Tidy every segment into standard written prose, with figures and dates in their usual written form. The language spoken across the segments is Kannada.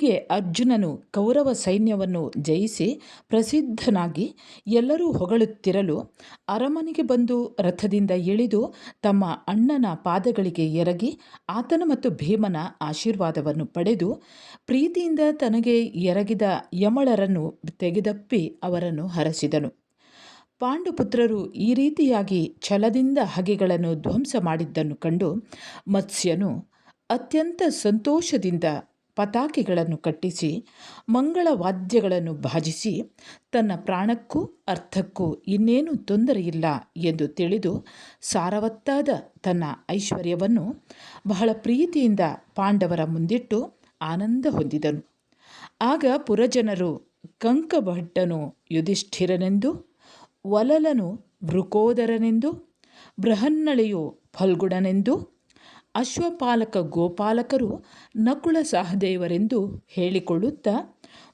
ಹೀಗೆ ಅರ್ಜುನನು ಕೌರವ ಸೈನ್ಯವನ್ನು ಜಯಿಸಿ ಪ್ರಸಿದ್ಧನಾಗಿ ಎಲ್ಲರೂ ಹೊಗಳುತ್ತಿರಲು ಅರಮನೆಗೆ ಬಂದು ರಥದಿಂದ ಇಳಿದು ತಮ್ಮ ಅಣ್ಣನ ಪಾದಗಳಿಗೆ ಎರಗಿ ಆತನ ಮತ್ತು ಭೀಮನ ಆಶೀರ್ವಾದವನ್ನು ಪಡೆದು ಪ್ರೀತಿಯಿಂದ ತನಗೆ ಎರಗಿದ ಯಮಳರನ್ನು ತೆಗೆದಪ್ಪಿ ಅವರನ್ನು ಹರಸಿದನು. ಪಾಂಡುಪುತ್ರರು ಈ ರೀತಿಯಾಗಿ ಛಲದಿಂದ ಹಗೆಗಳನ್ನು ಧ್ವಂಸ ಮಾಡಿದ್ದನ್ನು ಕಂಡು ಮತ್ಸ್ಯನು ಅತ್ಯಂತ ಸಂತೋಷದಿಂದ ಪತಾಕೆಗಳನ್ನು ಕಟ್ಟಿಸಿ ಮಂಗಳವಾದ್ಯಗಳನ್ನು ಭಾಜಿಸಿ ತನ್ನ ಪ್ರಾಣಕ್ಕೂ ಅರ್ಥಕ್ಕೂ ಇನ್ನೇನು ತೊಂದರೆಯಿಲ್ಲ ಎಂದು ತಿಳಿದು ಸಾರವತ್ತಾದ ತನ್ನ ಐಶ್ವರ್ಯವನ್ನು ಬಹಳ ಪ್ರೀತಿಯಿಂದ ಪಾಂಡವರ ಮುಂದಿಟ್ಟು ಆನಂದ ಹೊಂದಿದನು. ಆಗ ಪುರಜನರು ಕಂಕಭಟ್ಟನು ಯುಧಿಷ್ಠಿರನೆಂದು, ವಲಲನು ವೃಕೋದರನೆಂದು, ಬೃಹನ್ನಳೆಯು ಫಲ್ಗುಣನೆಂದು, ಅಶ್ವಪಾಲಕ ಗೋಪಾಲಕರು ನಕುಲ ಸಹದೇವರೆಂದು ಹೇಳಿಕೊಳ್ಳುತ್ತಾ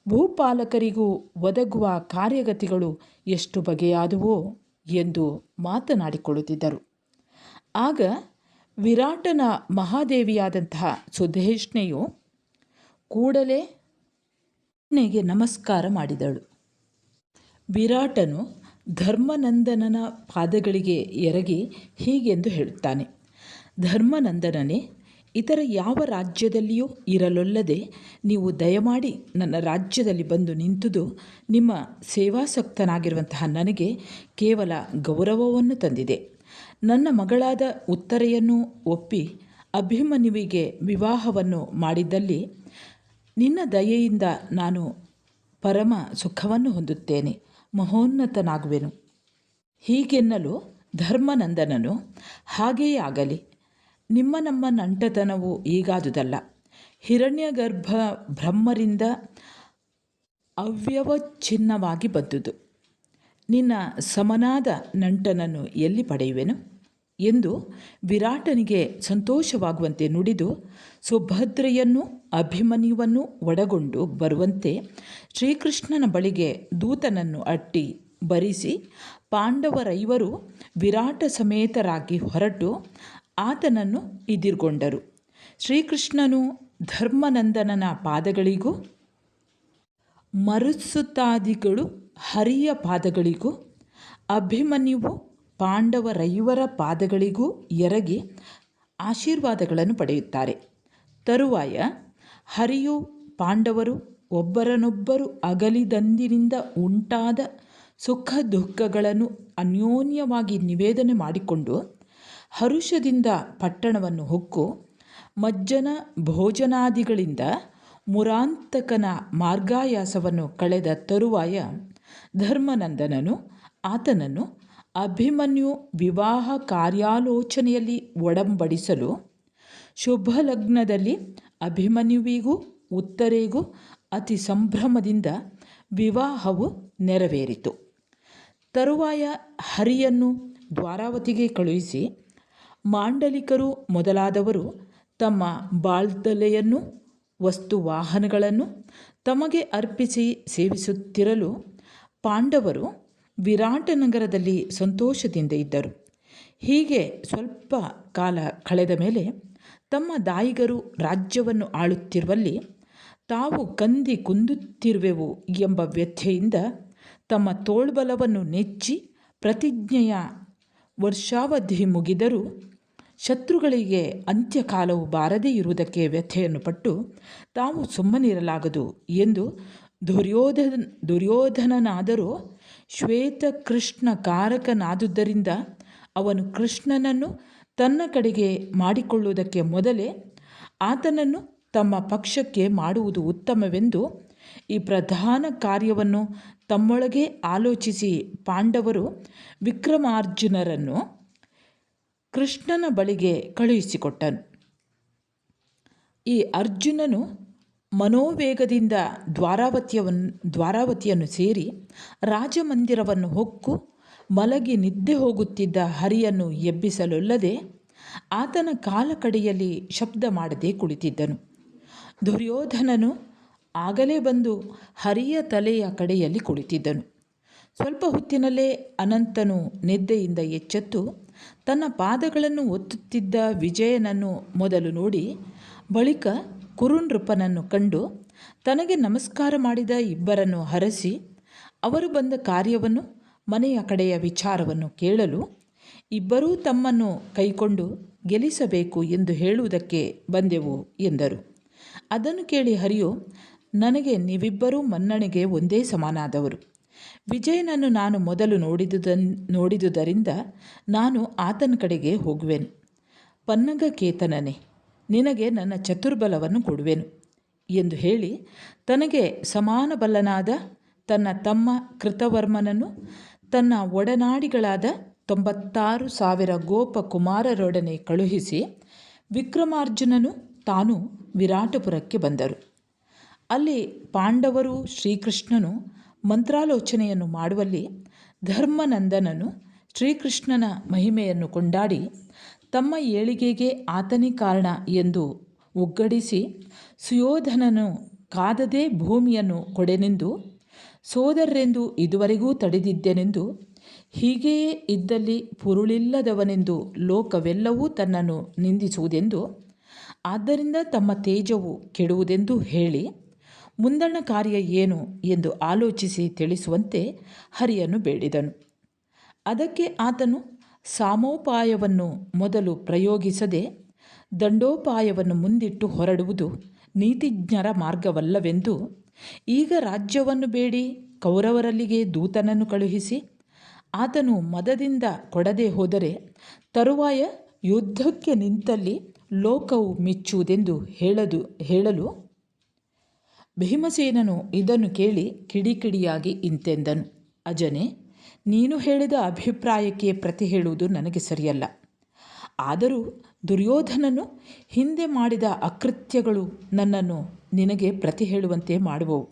ಭೂಪಾಲಕರಿಗೂ ಒದಗುವ ಕಾರ್ಯಗತಿಗಳು ಎಷ್ಟು ಬಗೆಯಾದುವೋ ಎಂದು ಮಾತನಾಡಿಕೊಳ್ಳುತ್ತಿದ್ದರು. ಆಗ ವಿರಾಟನ ಮಹಾದೇವಿಯಾದಂತಹ ಸುಧೇಷ್ಣೆಯು ಕೂಡಲೇ ಗೆ ನಮಸ್ಕಾರ ಮಾಡಿದಳು. ವಿರಾಟನು ಧರ್ಮನಂದನನ ಪಾದಗಳಿಗೆ ಎರಗಿ ಹೀಗೆಂದು ಹೇಳುತ್ತಾನೆ: ಧರ್ಮನಂದನನೇ, ಇತರ ಯಾವ ರಾಜ್ಯದಲ್ಲಿಯೂ ಇರಲೊಲ್ಲದೆ ನೀವು ದಯಮಾಡಿ ನನ್ನ ರಾಜ್ಯದಲ್ಲಿ ಬಂದು ನಿಂತುದು ನಿಮ್ಮ ಸೇವಾಸಕ್ತನಾಗಿರುವಂತಹ ನನಗೆ ಕೇವಲ ಗೌರವವನ್ನು ತಂದಿದೆ. ನನ್ನ ಮಗಳಾದ ಉತ್ತರೆಯನ್ನು ಒಪ್ಪಿ ಅಭಿಮನ್ಯುವಿಗೆ ವಿವಾಹವನ್ನು ಮಾಡಿದ್ದಲ್ಲಿ ನಿನ್ನ ದಯೆಯಿಂದ ನಾನು ಪರಮ ಸುಖವನ್ನು ಹೊಂದುತ್ತೇನೆ, ಮಹೋನ್ನತನಾಗುವೆನು. ಹೀಗೆನ್ನಲು ಧರ್ಮನಂದನನು, ಹಾಗೆಯೇ ಆಗಲಿ, ನಿಮ್ಮ ನಮ್ಮ ನಂಟತನವು ಈಗಾದುದಲ್ಲ. ಹಿರಣ್ಯಗರ್ಭ ಬ್ರಹ್ಮರಿಂದ ಅವ್ಯವಚ್ಛಿನ್ನವಾಗಿ ಬಂದುದು. ನಿನ್ನ ಸಮನಾದ ನಂಟನನ್ನು ಎಲ್ಲಿ ಪಡೆಯುವೆನು ಎಂದು ವಿರಾಟನಿಗೆ ಸಂತೋಷವಾಗುವಂತೆ ನುಡಿದು ಸುಭದ್ರೆಯನ್ನು ಅಭಿಮನ್ಯುವನ್ನು ಒಡಗೊಂಡು ಬರುವಂತೆ ಶ್ರೀಕೃಷ್ಣನ ಬಳಿಗೆ ದೂತನನ್ನು ಅಟ್ಟಿ ಬರಿಸಿ ಪಾಂಡವರೈವರು ವಿರಾಟ ಸಮೇತರಾಗಿ ಹೊರಟು ಆತನನ್ನು ಎದುರುಗೊಂಡರು. ಶ್ರೀಕೃಷ್ಣನು ಧರ್ಮನಂದನನ ಪಾದಗಳಿಗೂ ಮರುತ್ಸುತಾದಿಗಳು ಹರಿಯ ಪಾದಗಳಿಗೂ ಅಭಿಮನ್ಯುವು ಪಾಂಡವರೈವರ ಪಾದಗಳಿಗೂ ಎರಗಿ ಆಶೀರ್ವಾದಗಳನ್ನು ಪಡೆಯುತ್ತಾರೆ. ತರುವಾಯ ಹರಿಯು ಪಾಂಡವರು ಒಬ್ಬರನ್ನೊಬ್ಬರು ಅಗಲಿದಂದಿನಿಂದ ಉಂಟಾದ ಸುಖ ದುಃಖಗಳನ್ನು ಅನ್ಯೋನ್ಯವಾಗಿ ನಿವೇದನೆ ಮಾಡಿಕೊಂಡು ಹರುಷದಿಂದ ಪಟ್ಟಣವನ್ನು ಹೊಕ್ಕು ಮಜ್ಜನ ಭೋಜನಾದಿಗಳಿಂದ ಮುರಾಂತಕನ ಮಾರ್ಗಾಯಾಸವನ್ನು ಕಳೆದ ತರುವಾಯ ಧರ್ಮನಂದನನು ಆತನನ್ನು ಅಭಿಮನ್ಯು ವಿವಾಹ ಕಾರ್ಯಾಲೋಚನೆಯಲ್ಲಿ ಒಡಂಬಡಿಸಲು ಶುಭಲಗ್ನದಲ್ಲಿ ಅಭಿಮನ್ಯುವಿಗೂ ಉತ್ತರೆಗೂ ಅತಿ ಸಂಭ್ರಮದಿಂದ ವಿವಾಹವು ನೆರವೇರಿತು. ತರುವಾಯ ಹರಿಯನ್ನು ದ್ವಾರಾವತಿಗೆ ಕಳುಹಿಸಿ ಮಾಂಡಲಿಕರು ಮೊದಲಾದವರು ತಮ್ಮ ಬಾಳ್ದಲೆಯನ್ನು ವಸ್ತುವಾಹನಗಳನ್ನು ತಮಗೆ ಅರ್ಪಿಸಿ ಸೇವಿಸುತ್ತಿರಲು ಪಾಂಡವರು ವಿರಾಟನಗರದಲ್ಲಿ ಸಂತೋಷದಿಂದ ಇದ್ದರು. ಹೀಗೆ ಸ್ವಲ್ಪ ಕಾಲ ಕಳೆದ ಮೇಲೆ ತಮ್ಮ ದಾಯಿಗರು ರಾಜ್ಯವನ್ನು ಆಳುತ್ತಿರುವಲ್ಲಿ ತಾವು ಕಂದಿ ಕುಂದುತ್ತಿರುವೆವು ಎಂಬ ವ್ಯಥೆಯಿಂದ ತಮ್ಮ ತೋಳ್ಬಲವನ್ನು ನೆಚ್ಚಿ ಪ್ರತಿಜ್ಞೆಯ ವರ್ಷಾವಧಿ ಮುಗಿದರೂ ಶತ್ರುಗಳಿಗೆ ಅಂತ್ಯಕಾಲವು ಬಾರದೇ ಇರುವುದಕ್ಕೆ ವ್ಯಥೆಯನ್ನು ಪಟ್ಟು ತಾವು ಸುಮ್ಮನಿರಲಾಗದು ಎಂದು ದುರ್ಯೋಧನನಾದರೂ ಶ್ವೇತಕೃಷ್ಣ ಕಾರಕನಾದುದರಿಂದ ಅವನು ಕೃಷ್ಣನನ್ನು ತನ್ನ ಕಡೆಗೆ ಮಾಡಿಕೊಳ್ಳುವುದಕ್ಕೆ ಮೊದಲೇ ಆತನನ್ನು ತಮ್ಮ ಪಕ್ಷಕ್ಕೆ ಮಾಡುವುದು ಉತ್ತಮವೆಂದು ಈ ಪ್ರಧಾನ ಕಾರ್ಯವನ್ನು ತಮ್ಮೊಳಗೆ ಆಲೋಚಿಸಿ ಪಾಂಡವರು ವಿಕ್ರಮಾರ್ಜುನರನ್ನು ಕೃಷ್ಣನ ಬಳಿಗೆ ಕಳುಹಿಸಿಕೊಟ್ಟನು. ಈ ಅರ್ಜುನನು ಮನೋವೇಗದಿಂದ ದ್ವಾರಾವತಿಯನ್ನು ಸೇರಿ ರಾಜಮಂದಿರವನ್ನು ಹೊಕ್ಕು ಮಲಗಿ ನಿದ್ದೆ ಹೋಗುತ್ತಿದ್ದ ಹರಿಯನ್ನು ಎಬ್ಬಿಸಲೊಲ್ಲದೆ ಆತನ ಕಾಲ ಕಡೆಯಲ್ಲಿ ಶಬ್ದ ಮಾಡದೆ ಕುಳಿತಿದ್ದನು. ದುರ್ಯೋಧನನು ಆಗಲೇ ಬಂದು ಹರಿಯ ತಲೆಯ ಕಡೆಯಲ್ಲಿ ಕುಳಿತಿದ್ದನು. ಸ್ವಲ್ಪ ಹೊತ್ತಿನಲ್ಲೇ ಅನಂತನು ನಿದ್ದೆಯಿಂದ ಎಚ್ಚೆತ್ತು ತನ್ನ ಪಾದಗಳನ್ನು ಒತ್ತುತ್ತಿದ್ದ ವಿಜಯನನ್ನು ಮೊದಲು ನೋಡಿ ಬಳಿಕ ಕುರುನೃಪನನ್ನು ಕಂಡು ತನಗೆ ನಮಸ್ಕಾರ ಮಾಡಿದ ಇಬ್ಬರನ್ನು ಹರಸಿ ಅವರು ಬಂದ ಕಾರ್ಯವನ್ನು ಮನೆಯ ಕಡೆಯ ವಿಚಾರವನ್ನು ಕೇಳಲು ಇಬ್ಬರೂ ತಮ್ಮನ್ನು ಕೈಕೊಂಡು ಗೆಲ್ಲಿಸಬೇಕು ಎಂದು ಹೇಳುವುದಕ್ಕೆ ಬಂದೆವು ಎಂದರು. ಅದನ್ನು ಕೇಳಿ ಹರಿಯು, ನನಗೆ ನೀವಿಬ್ಬರೂ ಮನ್ನಣೆಗೆ ಒಂದೇ ಸಮನಾದವರು. ವಿಜಯನನ್ನು ನಾನು ಮೊದಲು ನೋಡಿದುದರಿಂದ ನಾನು ಆತನ ಕಡೆಗೆ ಹೋಗುವೆನು. ಪನ್ನಗಕೇತನನೇ, ನಿನಗೆ ನನ್ನ ಚತುರ್ಬಲವನ್ನು ಕೊಡುವೆನು ಎಂದು ಹೇಳಿ ತನಗೆ ಸಮಾನ ಬಲ್ಲನಾದ ತನ್ನ ತಮ್ಮ ಕೃತವರ್ಮನನ್ನು ತನ್ನ ಒಡನಾಡಿಗಳಾದ 96,000 ಗೋಪಕುಮಾರರೊಡನೆ ಕಳುಹಿಸಿ ವಿಕ್ರಮಾರ್ಜುನನು ತಾನು ವಿರಾಟಪುರಕ್ಕೆ ಬಂದರು. ಅಲ್ಲಿ ಪಾಂಡವರು ಶ್ರೀಕೃಷ್ಣನು ಮಂತ್ರಾಲೋಚನೆಯನ್ನು ಮಾಡುವಲ್ಲಿ ಧರ್ಮನಂದನನು ಶ್ರೀಕೃಷ್ಣನ ಮಹಿಮೆಯನ್ನು ಕೊಂಡಾಡಿ ತಮ್ಮ ಏಳಿಗೆಗೆ ಆತನೇ ಕಾರಣ ಎಂದು ಒಗ್ಗಡಿಸಿ ಸುಯೋಧನನು ಕಾದದೇ ಭೂಮಿಯನ್ನು ಕೊಡೆನೆಂದು ಸೋದರರೆಂದು ಇದುವರೆಗೂ ತಡೆದಿದ್ದೆನೆಂದು ಹೀಗೆಯೇ ಇದ್ದಲ್ಲಿ ಪುರುಳಿಲ್ಲದವನೆಂದು ಲೋಕವೆಲ್ಲವೂ ತನ್ನನ್ನು ನಿಂದಿಸುವುದೆಂದು ಆದ್ದರಿಂದ ತಮ್ಮ ತೇಜವು ಕೆಡುವುದೆಂದು ಹೇಳಿ ಮುಂದಣ ಕಾರ್ಯ ಏನು ಎಂದು ಆಲೋಚಿಸಿ ತಿಳಿಸುವಂತೆ ಹರಿಯನ್ನು ಬೇಡಿದನು. ಅದಕ್ಕೆ ಆತನು ಸಾಮೋಪಾಯವನ್ನು ಮೊದಲು ಪ್ರಯೋಗಿಸದೆ ದಂಡೋಪಾಯವನ್ನು ಮುಂದಿಟ್ಟು ಹೊರಡುವುದು ನೀತಿಜ್ಞರ ಮಾರ್ಗವಲ್ಲವೆಂದು ಈಗ ರಾಜ್ಯವನ್ನು ಬೇಡಿ ಕೌರವರಲ್ಲಿಗೆ ದೂತನನ್ನು ಕಳುಹಿಸಿ ಆತನು ಮದದಿಂದ ಕೊಡದೆ ಹೋದರೆ ತರುವಾಯ ಯುದ್ಧಕ್ಕೆ ನಿಂತಲ್ಲಿ ಲೋಕವು ಮೆಚ್ಚುವುದೆಂದು ಹೇಳಲು ಭೀಮಸೇನನು ಇದನ್ನು ಕೇಳಿ ಕಿಡಿಕಿಡಿಯಾಗಿ ಇಂತೆಂದನು. ಅಜನೇ, ನೀನು ಹೇಳಿದ ಅಭಿಪ್ರಾಯಕ್ಕೆ ಪ್ರತಿ ಹೇಳುವುದು ನನಗೆ ಸರಿಯಲ್ಲ. ಆದರೂ ದುರ್ಯೋಧನನು ಹಿಂದೆ ಮಾಡಿದ ಅಕೃತ್ಯಗಳು ನನ್ನನ್ನು ನಿನಗೆ ಪ್ರತಿ ಹೇಳುವಂತೆ ಮಾಡುವವು.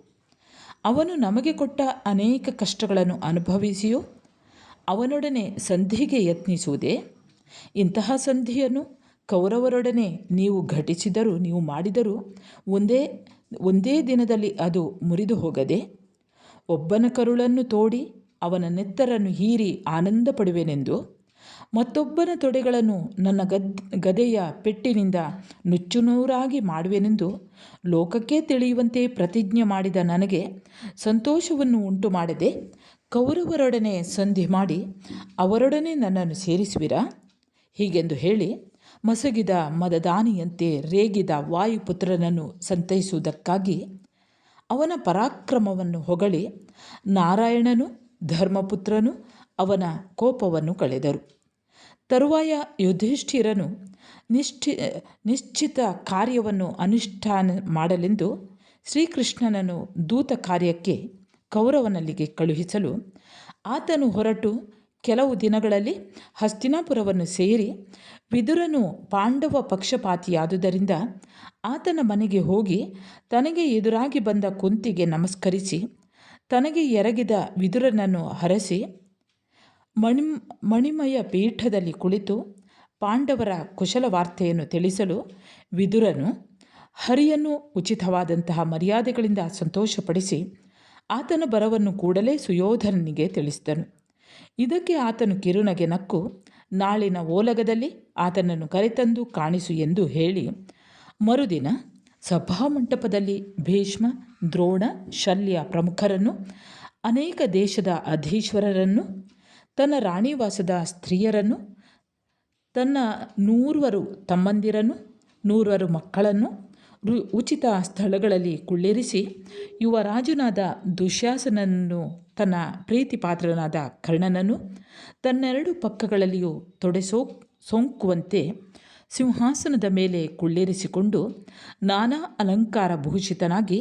ಅವನು ನಮಗೆ ಕೊಟ್ಟ ಅನೇಕ ಕಷ್ಟಗಳನ್ನು ಅನುಭವಿಸಿಯೋ ಅವನೊಡನೆ ಸಂಧಿಗೆ ಯತ್ನಿಸುವುದೇ? ಇಂತಹ ಸಂಧಿಯನ್ನು ಕೌರವರೊಡನೆ ನೀವು ಮಾಡಿದರೂ ಒಂದೇ ದಿನದಲ್ಲಿ ಅದು ಮುರಿದು ಹೋಗದೆ ಒಬ್ಬನ ಕರುಳನ್ನು ತೋಡಿ ಅವನ ನೆತ್ತರನ್ನು ಹೀರಿ ಆನಂದ ಪಡುವೆನೆಂದು ಮತ್ತೊಬ್ಬನ ತೊಡೆಗಳನ್ನು ನನ್ನ ಗದೆಯ ಪೆಟ್ಟಿನಿಂದ ನುಚ್ಚುನೂರಾಗಿ ಮಾಡುವೆನೆಂದು ಲೋಕಕ್ಕೆ ತಿಳಿಯುವಂತೆ ಪ್ರತಿಜ್ಞೆ ಮಾಡಿದ ನನಗೆ ಸಂತೋಷವನ್ನು ಉಂಟು ಮಾಡದೆ ಕೌರವರೊಡನೆ ಸಂಧಿ ಮಾಡಿ ಅವರೊಡನೆ ನನ್ನನ್ನು ಸೇರಿಸುವಿರಾ? ಹೀಗೆಂದು ಹೇಳಿ ಮಸಗಿದ ಮದದಾನಿಯಂತೆ ರೇಗಿದ ವಾಯುಪುತ್ರನನ್ನು ಸಂತೈಸುವುದಕ್ಕಾಗಿ ಅವನ ಪರಾಕ್ರಮವನ್ನು ಹೊಗಳಿ ನಾರಾಯಣನು ಧರ್ಮಪುತ್ರನು ಅವನ ಕೋಪವನ್ನು ಕಳೆದರು. ತರುವಾಯ ಯುಧಿಷ್ಠಿರನು ನಿಶ್ಚಿತ ಕಾರ್ಯವನ್ನು ಅನುಷ್ಠಾನ ಮಾಡಲೆಂದು ಶ್ರೀಕೃಷ್ಣನನ್ನು ದೂತ ಕಾರ್ಯಕ್ಕೆ ಕೌರವನಲ್ಲಿಗೆ ಕಳುಹಿಸಲು ಆತನು ಹೊರಟು ಕೆಲವು ದಿನಗಳಲ್ಲಿ ಹಸ್ತಿನಾಪುರವನ್ನು ಸೇರಿ ವಿದುರನು ಪಾಂಡವ ಪಕ್ಷಪಾತಿಯಾದುದರಿಂದ ಆತನ ಮನೆಗೆ ಹೋಗಿ ತನಗೆ ಎದುರಾಗಿ ಬಂದ ಕುಂತಿಗೆ ನಮಸ್ಕರಿಸಿ ತನಗೆ ಎರಗಿದ ವಿದುರನನ್ನು ಹರಸಿ ಮಣಿಮಯ ಪೀಠದಲ್ಲಿ ಕುಳಿತು ಪಾಂಡವರ ಕುಶಲ ವಾರ್ತೆಯನ್ನು ತಿಳಿಸಲು ವಿದುರನು ಹರಿಯನ್ನು ಉಚಿತವಾದಂತಹ ಮರ್ಯಾದೆಗಳಿಂದ ಸಂತೋಷಪಡಿಸಿ ಆತನ ಬರವನ್ನು ಕೂಡಲೇ ಸುಯೋಧನನಿಗೆ ತಿಳಿಸಿದನು. ಇದಕ್ಕೆ ಆತನು ಕಿರುನಗೆ ನಕ್ಕು ನಾಳಿನ ಓಲಗದಲ್ಲಿ ಆತನನ್ನು ಕರೆತಂದು ಕಾಣಿಸು ಎಂದು ಹೇಳಿ ಮರುದಿನ ಸಭಾಮಂಟಪದಲ್ಲಿ ಭೀಷ್ಮ, ದ್ರೋಣ, ಶಲ್ಯ ಪ್ರಮುಖರನ್ನು, ಅನೇಕ ದೇಶದ ಅಧೀಶ್ವರರನ್ನು, ತನ್ನ ರಾಣಿವಾಸದ ಸ್ತ್ರೀಯರನ್ನು, ತನ್ನ 100 ತಮ್ಮಂದಿರನ್ನು, 100 ಮಕ್ಕಳನ್ನು ಉಚಿತ ಸ್ಥಳಗಳಲ್ಲಿ ಕುಳ್ಳಿರಿಸಿ ಯುವರಾಜನಾದ ದುಶ್ಯಾಸನನ್ನು, ತನ್ನ ಪ್ರೀತಿಪಾತ್ರನಾದ ಕರ್ಣನನ್ನು ತನ್ನೆರಡು ಪಕ್ಕಗಳಲ್ಲಿಯೂ ಸೋಂಕುವಂತೆ ಸಿಂಹಾಸನದ ಮೇಲೆ ಕುಳ್ಳಿರಿಸಿಕೊಂಡು ನಾನಾ ಅಲಂಕಾರ ಭೂಷಿತನಾಗಿ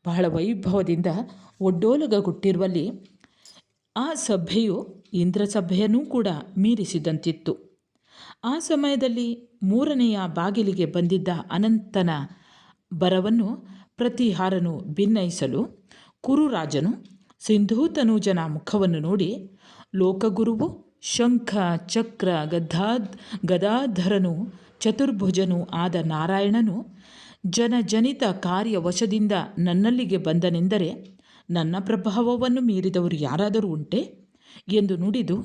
ಬಹಳ ವೈಭವದಿಂದ ಒಡ್ಡೋಲಗಗುಟ್ಟಿರುವಲ್ಲಿ ಆ ಸಭೆಯು ಇಂದ್ರಸಭೆಯನ್ನೂ ಕೂಡ ಮೀರಿಸಿದಂತಿತ್ತು. ಆ ಸಮಯದಲ್ಲಿ 3ನೆಯ ಬಾಗಿಲಿಗೆ ಬಂದಿದ್ದ ಅನಂತನ ಬರವನ್ನು ಪ್ರತಿಹಾರನು ಭಿನ್ನಯಿಸಲು ಕುರುರಾಜನು ಸಿಂಧೂತನೂಜನ ಮುಖವನ್ನು ನೋಡಿ ಲೋಕಗುರುವು ಶಂಖ ಚಕ್ರ ಗದಾಧರನು ಚತುರ್ಭುಜನೂ ಆದ ನಾರಾಯಣನು ಜನಜನಿತ ಕಾರ್ಯವಶದಿಂದ ನನ್ನಲ್ಲಿಗೆ ಬಂದನೆಂದರೆ ನನ್ನ ಪ್ರಭಾವವನ್ನು ಮೀರಿದವರು ಯಾರಾದರೂ ಉಂಟೆ ಎಂದು ನುಡಿದು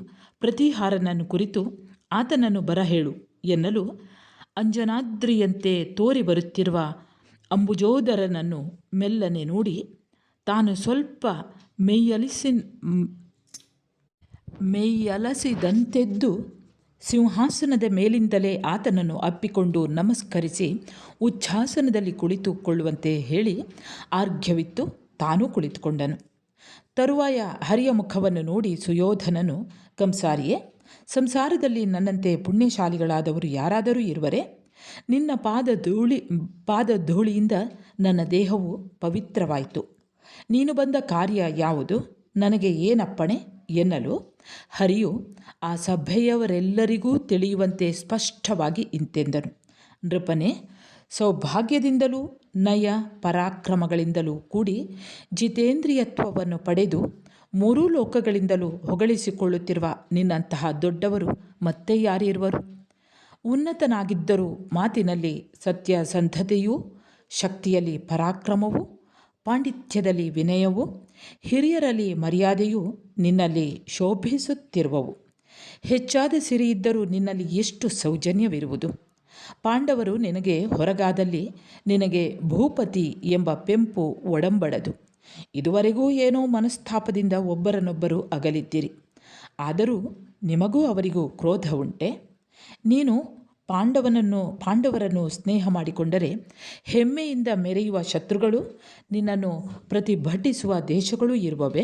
ಪ್ರತಿಹಾರನನ್ನು ಕುರಿತು ಆತನನ್ನು ಬರಹೇಳು ಎನ್ನಲು ಅಂಜನಾದ್ರಿಯಂತೆ ತೋರಿ ಬರುತ್ತಿರುವ ಅಂಬುಜೋದರನನ್ನು ಮೆಲ್ಲನೆ ನೋಡಿ ತಾನು ಸ್ವಲ್ಪ ಮೇಯ್ಯಲಸಿದಂತೆದ್ದು ಸಿಂಹಾಸನದ ಮೇಲಿಂದಲೇ ಆತನನ್ನು ಅಪ್ಪಿಕೊಂಡು ನಮಸ್ಕರಿಸಿ ಉಚ್ಛಾಸನದಲ್ಲಿ ಕುಳಿತುಕೊಳ್ಳುವಂತೆ ಹೇಳಿ ಆರ್ಘ್ಯವಿತ್ತು ತಾನೂ ಕುಳಿತುಕೊಂಡನು. ತರುವಾಯ ಹರಿಯ ಮುಖವನ್ನು ನೋಡಿ ಸುಯೋಧನನು, ಕಂಸಾರಿಯೇ, ಸಂಸಾರದಲ್ಲಿ ನನ್ನಂತೆ ಪುಣ್ಯಶಾಲಿಗಳಾದವರು ಯಾರಾದರೂ ಇರುವರೆ? ನಿನ್ನ ಪಾದಧೂಳಿಯಿಂದ ನನ್ನ ದೇಹವು ಪವಿತ್ರವಾಯಿತು. ನೀನು ಬಂದ ಕಾರ್ಯ ಯಾವುದು? ನನಗೆ ಏನಪ್ಪಣೆ ಎನ್ನಲು ಹರಿಯು ಆ ಸಭೆಯವರೆಲ್ಲರಿಗೂ ತಿಳಿಯುವಂತೆ ಸ್ಪಷ್ಟವಾಗಿ ಇಂತೆಂದನು. ನೃಪನೇ, ಸೌಭಾಗ್ಯದಿಂದಲೂ ನಯ ಪರಾಕ್ರಮಗಳಿಂದಲೂ ಕೂಡಿ ಜಿತೇಂದ್ರಿಯತ್ವವನ್ನು ಪಡೆದು ಮೂರೂ ಲೋಕಗಳಿಂದಲೂ ಹೊಗಳಿಸಿಕೊಳ್ಳುತ್ತಿರುವ ನಿನ್ನಂತಹ ದೊಡ್ಡವರು ಮತ್ತೆ ಯಾರಿರುವರು? ಉನ್ನತನಾಗಿದ್ದರೂ ಮಾತಿನಲ್ಲಿ ಸತ್ಯಸಂಧತೆಯೂ, ಶಕ್ತಿಯಲ್ಲಿ ಪರಾಕ್ರಮವೂ, ಪಾಂಡಿತ್ಯದಲ್ಲಿ ವಿನಯವೂ, ಹಿರಿಯರಲ್ಲಿ ಮರ್ಯಾದೆಯೂ ನಿನ್ನಲ್ಲಿ ಶೋಭಿಸುತ್ತಿರುವವು. ಹೆಚ್ಚಾದ ಸಿರಿಯಿದ್ದರೂ ನಿನ್ನಲ್ಲಿ ಎಷ್ಟು ಸೌಜನ್ಯವಿರುವುದು! ಪಾಂಡವರು ನಿನಗೆ ಹೊರಗಾದಲ್ಲಿ ನಿನಗೆ ಭೂಪತಿ ಎಂಬ ಪೆಂಪು ಒಡಂಬಡದು. ಇದುವರೆಗೂ ಏನೋ ಮನಸ್ತಾಪದಿಂದ ಒಬ್ಬರನ್ನೊಬ್ಬರು ಅಗಲಿದ್ದೀರಿ. ಆದರೂ ನಿಮಗೂ ಅವರಿಗೂ ಕ್ರೋಧ ಉಂಟೆ? ನೀನು ಪಾಂಡವರನ್ನು ಸ್ನೇಹ ಮಾಡಿಕೊಂಡರೆ ಹೆಮ್ಮೆಯಿಂದ ಮೆರೆಯುವ ಶತ್ರುಗಳು, ನಿನ್ನನ್ನು ಪ್ರತಿಭಟಿಸುವ ದೇಶಗಳೂ ಇರುವವೆ.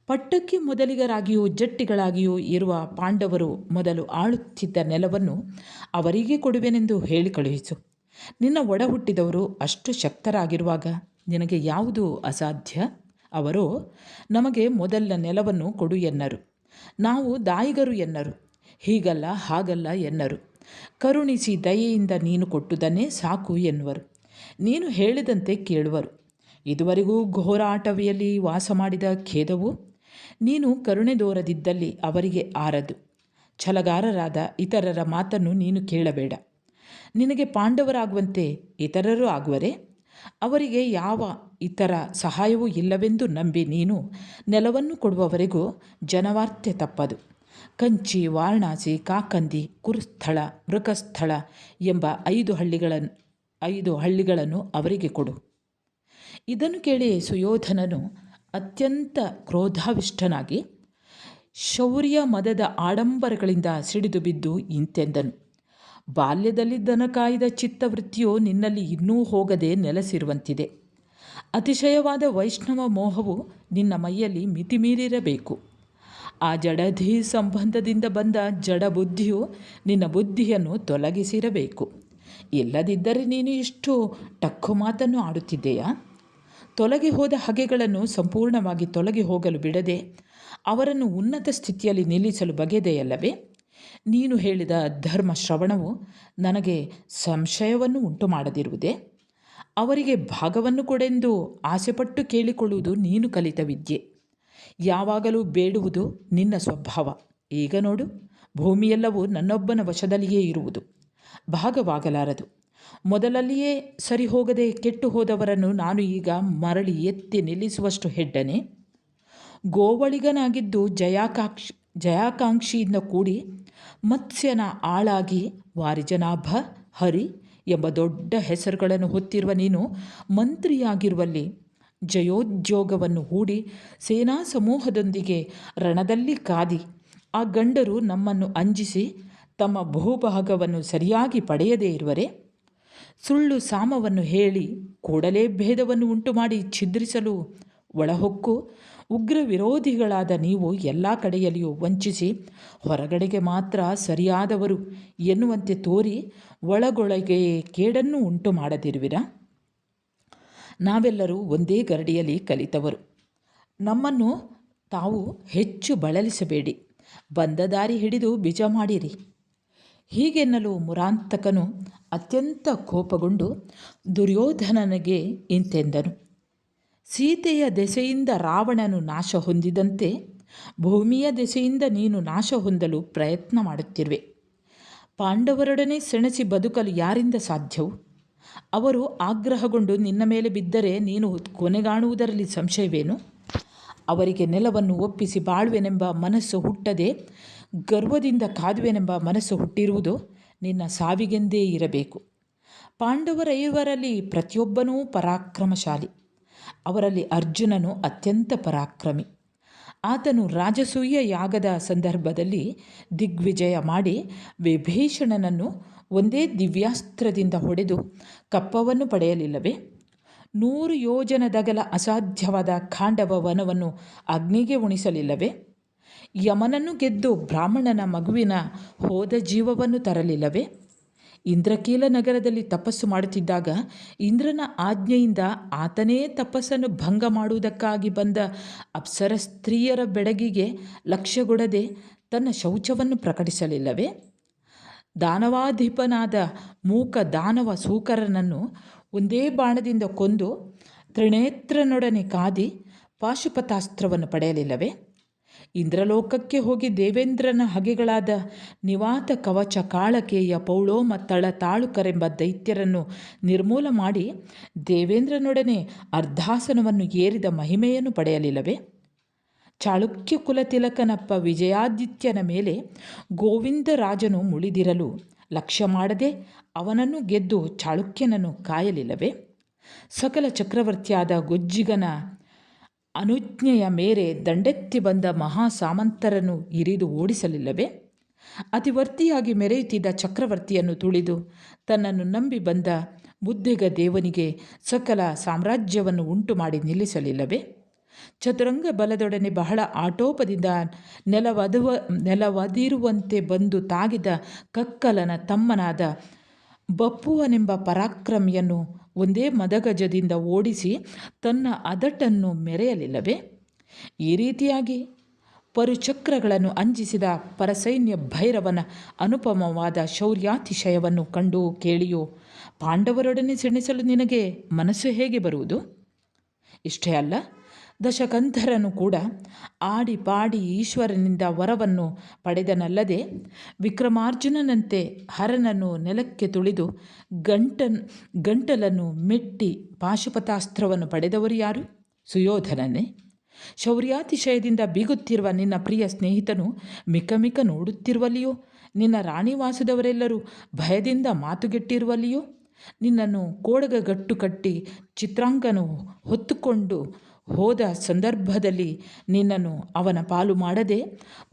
ಪಟ್ಟಕ್ಕೆ ಮೊದಲಿಗರಾಗಿಯೂ ಜಟ್ಟಿಗಳಾಗಿಯೂ ಇರುವ ಪಾಂಡವರು ಮೊದಲು ಆಳುತ್ತಿದ್ದ ನೆಲವನ್ನು ಅವರಿಗೆ ಕೊಡುವೆನೆಂದು ಹೇಳಿ ಕಳುಹಿಸು. ನಿನ್ನ ಒಡ ಹುಟ್ಟಿದವರು ಅಷ್ಟು ಶಕ್ತರಾಗಿರುವಾಗ ನಿನಗೆ ಯಾವುದು ಅಸಾಧ್ಯ? ಅವರು ನಮಗೆ ಮೊದಲ ನೆಲವನ್ನು ಕೊಡು ಎನ್ನರು. ನಾವು ದಾಯಿಗರು ಎನ್ನರು. ಹೀಗಲ್ಲ ಹಾಗಲ್ಲ ಎನ್ನರು. ಕರುಣಿಸಿ ದಯೆಯಿಂದ ನೀನು ಕೊಟ್ಟುದನ್ನೇ ಸಾಕು ಎನ್ನುವರು. ನೀನು ಹೇಳಿದಂತೆ ಕೇಳುವರು. ಇದುವರೆಗೂ ಘೋರಾಟವಿಯಲ್ಲಿ ವಾಸ ಮಾಡಿದ ಖೇದವು ನೀನು ಕರುಣೆ ತೋರದಿದ್ದಲ್ಲಿ ಅವರಿಗೆ ಆರದು. ಛಲಗಾರರಾದ ಇತರರ ಮಾತನ್ನು ನೀನು ಕೇಳಬೇಡ. ನಿನಗೆ ಪಾಂಡವರಾಗುವಂತೆ ಇತರರು ಆಗುವರೆ? ಅವರಿಗೆ ಯಾವ ಇತರ ಸಹಾಯವೂ ಇಲ್ಲವೆಂದು ನಂಬಿ ನೀನು ನೆಲವನ್ನು ಕೊಡುವವರೆಗೂ ಜನವಾರ್ತೆ ತಪ್ಪದು. ಕಂಚಿ, ವಾರಣಾಸಿ, ಕಾಕಂದಿ, ಕುರುಸ್ಥಳ, ಮೃಗಸ್ಥಳ ಎಂಬ 5 ಹಳ್ಳಿಗಳನ್ನು ಅವರಿಗೆ ಕೊಡು. ಇದನ್ನು ಕೇಳಿ ಸುಯೋಧನನು ಅತ್ಯಂತ ಕ್ರೋಧಾವಿಷ್ಟನಾಗಿ ಶೌರ್ಯ ಮದದ ಆಡಂಬರಗಳಿಂದ ಸಿಡಿದು ಬಿದ್ದು ಇಂತೆಂದನು. ಬಾಲ್ಯದಲ್ಲಿ ದನ ಕಾಯ್ದ ಚಿತ್ತವೃತ್ತಿಯು ನಿನ್ನಲ್ಲಿ ಇನ್ನೂ ಹೋಗದೆ ನೆಲೆಸಿರುವಂತಿದೆ. ಅತಿಶಯವಾದ ವೈಷ್ಣವ ಮೋಹವು ನಿನ್ನ ಮೈಯಲ್ಲಿ ಮಿತಿಮೀರಿರಬೇಕು. ಆ ಜಡಧಿ ಸಂಬಂಧದಿಂದ ಬಂದ ಜಡ ಬುದ್ಧಿಯು ನಿನ್ನ ಬುದ್ಧಿಯನ್ನು ತೊಲಗಿಸಿರಬೇಕು. ಇಲ್ಲದಿದ್ದರೆ ನೀನು ಇಷ್ಟು ಟಕ್ಕು ಮಾತನ್ನು ಆಡುತ್ತಿದ್ದೆಯಾ? ತೊಲಗಿ ಹೋದ ಹಗೆಗಳನ್ನು ಸಂಪೂರ್ಣವಾಗಿ ತೊಲಗಿ ಹೋಗಲು ಬಿಡದೆ ಅವರನ್ನು ಉನ್ನತ ಸ್ಥಿತಿಯಲ್ಲಿ ನಿಲ್ಲಿಸಲು ಬಗೆದೆಯಲ್ಲವೇ? ನೀನು ಹೇಳಿದ ಧರ್ಮ ಶ್ರವಣವು ನನಗೆ ಸಂಶಯವನ್ನು ಉಂಟು ಮಾಡದಿರುವುದೇ? ಅವರಿಗೆ ಭಾಗವನ್ನು ಕೊಡೆಂದು ಆಸೆಪಟ್ಟು ಕೇಳಿಕೊಳ್ಳುವುದು ನೀನು ಕಲಿತ ವಿದ್ಯೆ. ಯಾವಾಗಲೂ ಬೇಡುವುದು ನಿನ್ನ ಸ್ವಭಾವ. ಈಗ ನೋಡು, ಭೂಮಿಯೆಲ್ಲವೂ ನನ್ನೊಬ್ಬನ ವಶದಲ್ಲಿಯೇ ಇರುವುದು, ಭಾಗವಾಗಲಾರದು. ಮೊದಲಲ್ಲಿಯೇ ಸರಿ ಹೋಗದೆ ಕೆಟ್ಟು ಹೋದವರನ್ನು ನಾನು ಈಗ ಮರಳಿ ಎತ್ತಿ ನಿಲ್ಲಿಸುವಷ್ಟು ಹೆಡ್ಡನೆ. ಗೋವಳಿಗನಾಗಿದ್ದು ಜಯಾಕಾಂಕ್ಷಿಯಿಂದ ಕೂಡಿ ಮತ್ಸ್ಯನ ಆಳಾಗಿ ವಾರಿಜನಾಭ, ಹರಿ ಎಂಬ ದೊಡ್ಡ ಹೆಸರುಗಳನ್ನು ಹೊತ್ತಿರುವ ನೀನು ಮಂತ್ರಿಯಾಗಿರುವಲ್ಲಿ ಜಯೋದ್ಯೋಗವನ್ನು ಹೂಡಿ ಸೇನಾ ಸಮೂಹದೊಂದಿಗೆ ರಣದಲ್ಲಿ ಕಾದಿ ಆ ಗಂಡರು ನಮ್ಮನ್ನು ಅಂಜಿಸಿ ತಮ್ಮ ಭೂಭಾಗವನ್ನು ಸರಿಯಾಗಿ ಪಡೆಯದೇ ಇರುವರೆ? ಸುಳ್ಳು ಸಾಮವನ್ನು ಹೇಳಿ ಕೂಡಲೇ ಭೇದವನ್ನು ಉಂಟುಮಾಡಿ ಛಿದ್ರಿಸಲು ಒಳಹೊಕ್ಕು ಉಗ್ರ ವಿರೋಧಿಗಳಾದ ನೀವು ಎಲ್ಲ ಕಡೆಯಲ್ಲಿಯೂ ವಂಚಿಸಿ ಹೊರಗಡೆಗೆ ಮಾತ್ರ ಸರಿಯಾದವರು ಎನ್ನುವಂತೆ ತೋರಿ ಒಳಗೊಳಗೆ ಕೇಡನ್ನು ಉಂಟು ಮಾಡದಿರುವಿರಾ? ನಾವೆಲ್ಲರೂ ಒಂದೇ ಗರಡಿಯಲ್ಲಿ ಕಲಿತವರು. ನಮ್ಮನ್ನು ತಾವು ಹೆಚ್ಚು ಬಳಲಿಸಬೇಡಿ, ಬಂದ ದಾರಿ ಹಿಡಿದು ಬಿಜ ಮಾಡಿರಿ. ಹೀಗೆನ್ನಲು ಮುರಾಂತಕನು ಅತ್ಯಂತ ಕೋಪಗೊಂಡು ದುರ್ಯೋಧನನಿಗೆ ಇಂತೆಂದನು. ಸೀತೆಯ ದೆಸೆಯಿಂದ ರಾವಣನು ನಾಶ ಹೊಂದಿದಂತೆ ಭೂಮಿಯ ದೆಸೆಯಿಂದ ನೀನು ನಾಶ ಹೊಂದಲು ಪ್ರಯತ್ನ ಮಾಡುತ್ತಿರುವೆ. ಪಾಂಡವರೊಡನೆ ಸೆಣಸಿ ಬದುಕಲು ಯಾರಿಂದ ಸಾಧ್ಯವು? ಅವರು ಆಗ್ರಹಗೊಂಡು ನಿನ್ನ ಮೇಲೆ ಬಿದ್ದರೆ ನೀನು ಕೊನೆಗಾಣುವುದರಲ್ಲಿ ಸಂಶಯವೇನು? ಅವರಿಗೆ ನೆಲವನ್ನು ಒಪ್ಪಿಸಿ ಬಾಳುವೆನೆಂಬ ಮನಸ್ಸು ಹುಟ್ಟದೆ ಗರ್ವದಿಂದ ಕಾದುವೆನೆಂಬ ಮನಸ್ಸು ಹುಟ್ಟಿರುವುದು ನಿನ್ನ ಸಾವಿಗೆಂದೇ ಇರಬೇಕು. ಪಾಂಡವರೈವರಲ್ಲಿ ಪ್ರತಿಯೊಬ್ಬನೂ ಪರಾಕ್ರಮಶಾಲಿ. ಅವರಲ್ಲಿ ಅರ್ಜುನನು ಅತ್ಯಂತ ಪರಾಕ್ರಮಿ. ಆತನು ರಾಜಸೂಯ ಯಾಗದ ಸಂದರ್ಭದಲ್ಲಿ ದಿಗ್ವಿಜಯ ಮಾಡಿ ವಿಭೀಷಣನನ್ನು ಒಂದೇ ದಿವ್ಯಾಸ್ತ್ರದಿಂದ ಹೊಡೆದು ಕಪ್ಪವನ್ನು ಪಡೆಯಲಿಲ್ಲವೇ? 100 ಯೋಜನದಗಲ ಅಸಾಧ್ಯವಾದ ಖಾಂಡವ ವನವನ್ನು ಅಗ್ನಿಗೆ ಉಣಿಸಲಿಲ್ಲವೇ? ಯಮನನ್ನು ಗೆದ್ದು ಬ್ರಾಹ್ಮಣನ ಮಗುವಿನ ಹೋದ ಜೀವವನ್ನು ತರಲಿಲ್ಲವೇ? ಇಂದ್ರಕೀಲ ನಗರದಲ್ಲಿ ತಪಸ್ಸು ಮಾಡುತ್ತಿದ್ದಾಗ ಇಂದ್ರನ ಆಜ್ಞೆಯಿಂದ ಆತನೇ ತಪಸ್ಸನ್ನು ಭಂಗ ಮಾಡುವುದಕ್ಕಾಗಿ ಬಂದ ಅಪ್ಸರ ಸ್ತ್ರೀಯರ ಬೆಡಗಿಗೆ ಲಕ್ಷ್ಯಗೊಡದೆ ತನ್ನ ಶೌಚವನ್ನು ಪ್ರಕಟಿಸಲಿಲ್ಲವೇ? ದಾನವಾಧಿಪನಾದ ಮೂಕ ದಾನವ ಸೂಕರನನ್ನು ಒಂದೇ ಬಾಣದಿಂದ ಕೊಂದು ತ್ರಿನೇತ್ರನೊಡನೆ ಕಾದಿ ಪಾಶುಪತಾಸ್ತ್ರವನ್ನು ಪಡೆಯಲಿಲ್ಲವೇ? ಇಂದ್ರಲೋಕಕ್ಕೆ ಹೋಗಿ ದೇವೇಂದ್ರನ ಹಗೆಗಳಾದ ನಿವಾತ ಕವಚ ಕಾಳಕೇಯ ಪೌಳೋಮ ತಳ ತಾಳುಕರೆಂಬ ದೈತ್ಯರನ್ನು ನಿರ್ಮೂಲ ಮಾಡಿ ದೇವೇಂದ್ರನೊಡನೆ ಅರ್ಧಾಸನವನ್ನು ಏರಿದ ಮಹಿಮೆಯನ್ನು ಪಡೆಯಲಿಲ್ಲವೇ? ಚಾಳುಕ್ಯ ಕುಲತಿಲಕನಪ್ಪ ವಿಜಯಾದಿತ್ಯನ ಮೇಲೆ ಗೋವಿಂದರಾಜನು ಮುಳಿದಿರಲು ಲಕ್ಷ್ಯ ಮಾಡದೆ ಅವನನ್ನು ಗೆದ್ದು ಚಾಳುಕ್ಯನನ್ನು ಕಾಯಲಿಲ್ಲವೇ? ಸಕಲ ಚಕ್ರವರ್ತಿಯಾದ ಗೊಜ್ಜಿಗನ ಅನುಜ್ಞೆಯ ಮೇರೆ ದಂಡೆತ್ತಿ ಬಂದ ಮಹಾಸಾಮಂತರನ್ನು ಇರಿದು ಓಡಿಸಲಿಲ್ಲವೇ? ಅತಿವರ್ತಿಯಾಗಿ ಮೆರೆಯುತ್ತಿದ್ದ ಚಕ್ರವರ್ತಿಯನ್ನು ತುಳಿದು ತನ್ನನ್ನು ನಂಬಿ ಬಂದ ಮುದ್ದೆಗ ದೇವನಿಗೆ ಸಕಲ ಸಾಮ್ರಾಜ್ಯವನ್ನು ಉಂಟು ಮಾಡಿ ನಿಲ್ಲಿಸಲಿಲ್ಲವೇ? ಚತುರಂಗ ಬಲದೊಡನೆ ಬಹಳ ಆಟೋಪದಿಂದ ನೆಲವದಿರುವಂತೆ ಬಂದು ತಾಗಿದ ಕಕ್ಕಲನ ತಮ್ಮನಾದ ಬಪ್ಪುವನೆಂಬ ಪರಾಕ್ರಮಿಯನ್ನು ಒಂದೇ ಮದಗಜದಿಂದ ಓಡಿಸಿ ತನ್ನ ಅದಟನ್ನು ಮೆರೆಯಲಿಲ್ಲವೇ? ಈ ರೀತಿಯಾಗಿ ಪರುಚಕ್ರಗಳನ್ನು ಅಂಜಿಸಿದ ಪರಸೈನ್ಯ ಭೈರವನ ಅನುಪಮವಾದ ಶೌರ್ಯಾತಿಶಯವನ್ನು ಕಂಡು ಕೇಳಿಯೋ ಪಾಂಡವರೊಡನೆ ಸೆಣಸಲು ನಿನಗೆ ಮನಸ್ಸು ಹೇಗೆ ಬರುವುದು? ಇಷ್ಟೇ ಅಲ್ಲ, ದಶಕಂಧರನು ಕೂಡ ಆಡಿ ಪಾಡಿ ಈಶ್ವರನಿಂದ ವರವನ್ನು ಪಡೆದನಲ್ಲದೆ ವಿಕ್ರಮಾರ್ಜುನನಂತೆ ಹರನನ್ನು ನೆಲಕ್ಕೆ ತುಳಿದು ಗಂಟಲನ್ನು ಮೆಟ್ಟಿ ಪಾಶುಪತಾಸ್ತ್ರವನ್ನು ಪಡೆದವರು ಯಾರು? ಸುಯೋಧನನೇ. ಶೌರ್ಯಾತಿಶಯದಿಂದ ಬೀಗುತ್ತಿರುವ ನಿನ್ನ ಪ್ರಿಯ ಸ್ನೇಹಿತನು ಮಿಕ ನೋಡುತ್ತಿರುವಲ್ಲಿಯೋ, ನಿನ್ನ ರಾಣಿವಾಸದವರೆಲ್ಲರೂ ಭಯದಿಂದ ಮಾತುಗೆಟ್ಟಿರುವಲ್ಲಿಯೋ, ನಿನ್ನನ್ನು ಕೋಡಗಗಟ್ಟು ಕಟ್ಟಿ ಚಿತ್ರಾಂಗನು ಹೊತ್ತುಕೊಂಡು ಹೋದ ಸಂದರ್ಭದಲ್ಲಿ ನಿನ್ನನ್ನು ಅವನ ಪಾಲು ಮಾಡದೆ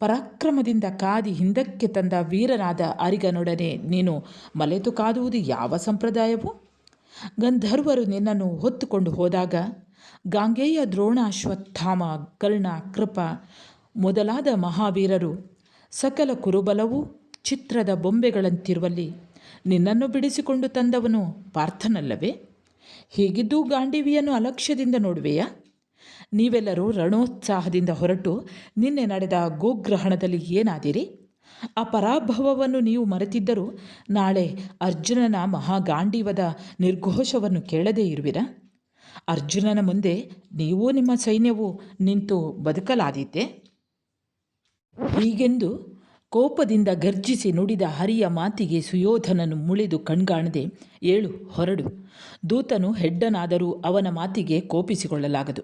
ಪರಾಕ್ರಮದಿಂದ ಕಾದಿ ಹಿಂದಕ್ಕೆ ತಂದ ವೀರನಾದ ಅರಿಗನೊಡನೆ ನೀನು ಮಲೆತು ಕಾದುವುದು ಯಾವ ಸಂಪ್ರದಾಯವು? ಗಂಧರ್ವರು ನಿನ್ನನ್ನು ಹೊತ್ತುಕೊಂಡು ಹೋದಾಗ ಗಾಂಗೇಯ ದ್ರೋಣ ಅಶ್ವತ್ಥಾಮ ಕರ್ಣ ಕೃಪ ಮೊದಲಾದ ಮಹಾವೀರರು ಸಕಲ ಕುರುಬಲವೂ ಚಿತ್ರದ ಬೊಂಬೆಗಳಂತಿರುವಲ್ಲಿ ನಿನ್ನನ್ನು ಬಿಡಿಸಿಕೊಂಡು ತಂದವನು ಪಾರ್ಥನಲ್ಲವೇ? ಹೀಗಿದ್ದೂ ಗಾಂಡೀವಿಯನ್ನು ಅಲಕ್ಷ್ಯದಿಂದ ನೋಡುವೆಯಾ? ನೀವೆಲ್ಲರೂ ರಣೋತ್ಸಾಹದಿಂದ ಹೊರಟು ನಿನ್ನೆ ನಡೆದ ಗೋಗ್ರಹಣದಲ್ಲಿ ಏನಾದಿರಿ? ಆ ಪರಾಭವವನ್ನು ನೀವು ಮರೆತಿದ್ದರೂ ನಾಳೆ ಅರ್ಜುನನ ಮಹಾಗಾಂಡೀವದ ನಿರ್ಘೋಷವನ್ನು ಕೇಳದೇ ಇರುವಿರಾ? ಅರ್ಜುನನ ಮುಂದೆ ನೀವೂ ನಿಮ್ಮ ಸೈನ್ಯವೂ ನಿಂತು ಬದುಕಲಾದೀತೆ? ಹೀಗೆಂದು ಕೋಪದಿಂದ ಗರ್ಜಿಸಿ ನುಡಿದ ಹರಿಯ ಮಾತಿಗೆ ಸುಯೋಧನನು ಮುಳಿದು ಕಣ್ಗಾಣದೆ, ಏಳು ಹೊರಡು, ದೂತನು ಹೆಡ್ಡನಾದರೂ ಅವನ ಮಾತಿಗೆ ಕೋಪಿಸಿಕೊಳ್ಳಲಾಗದು.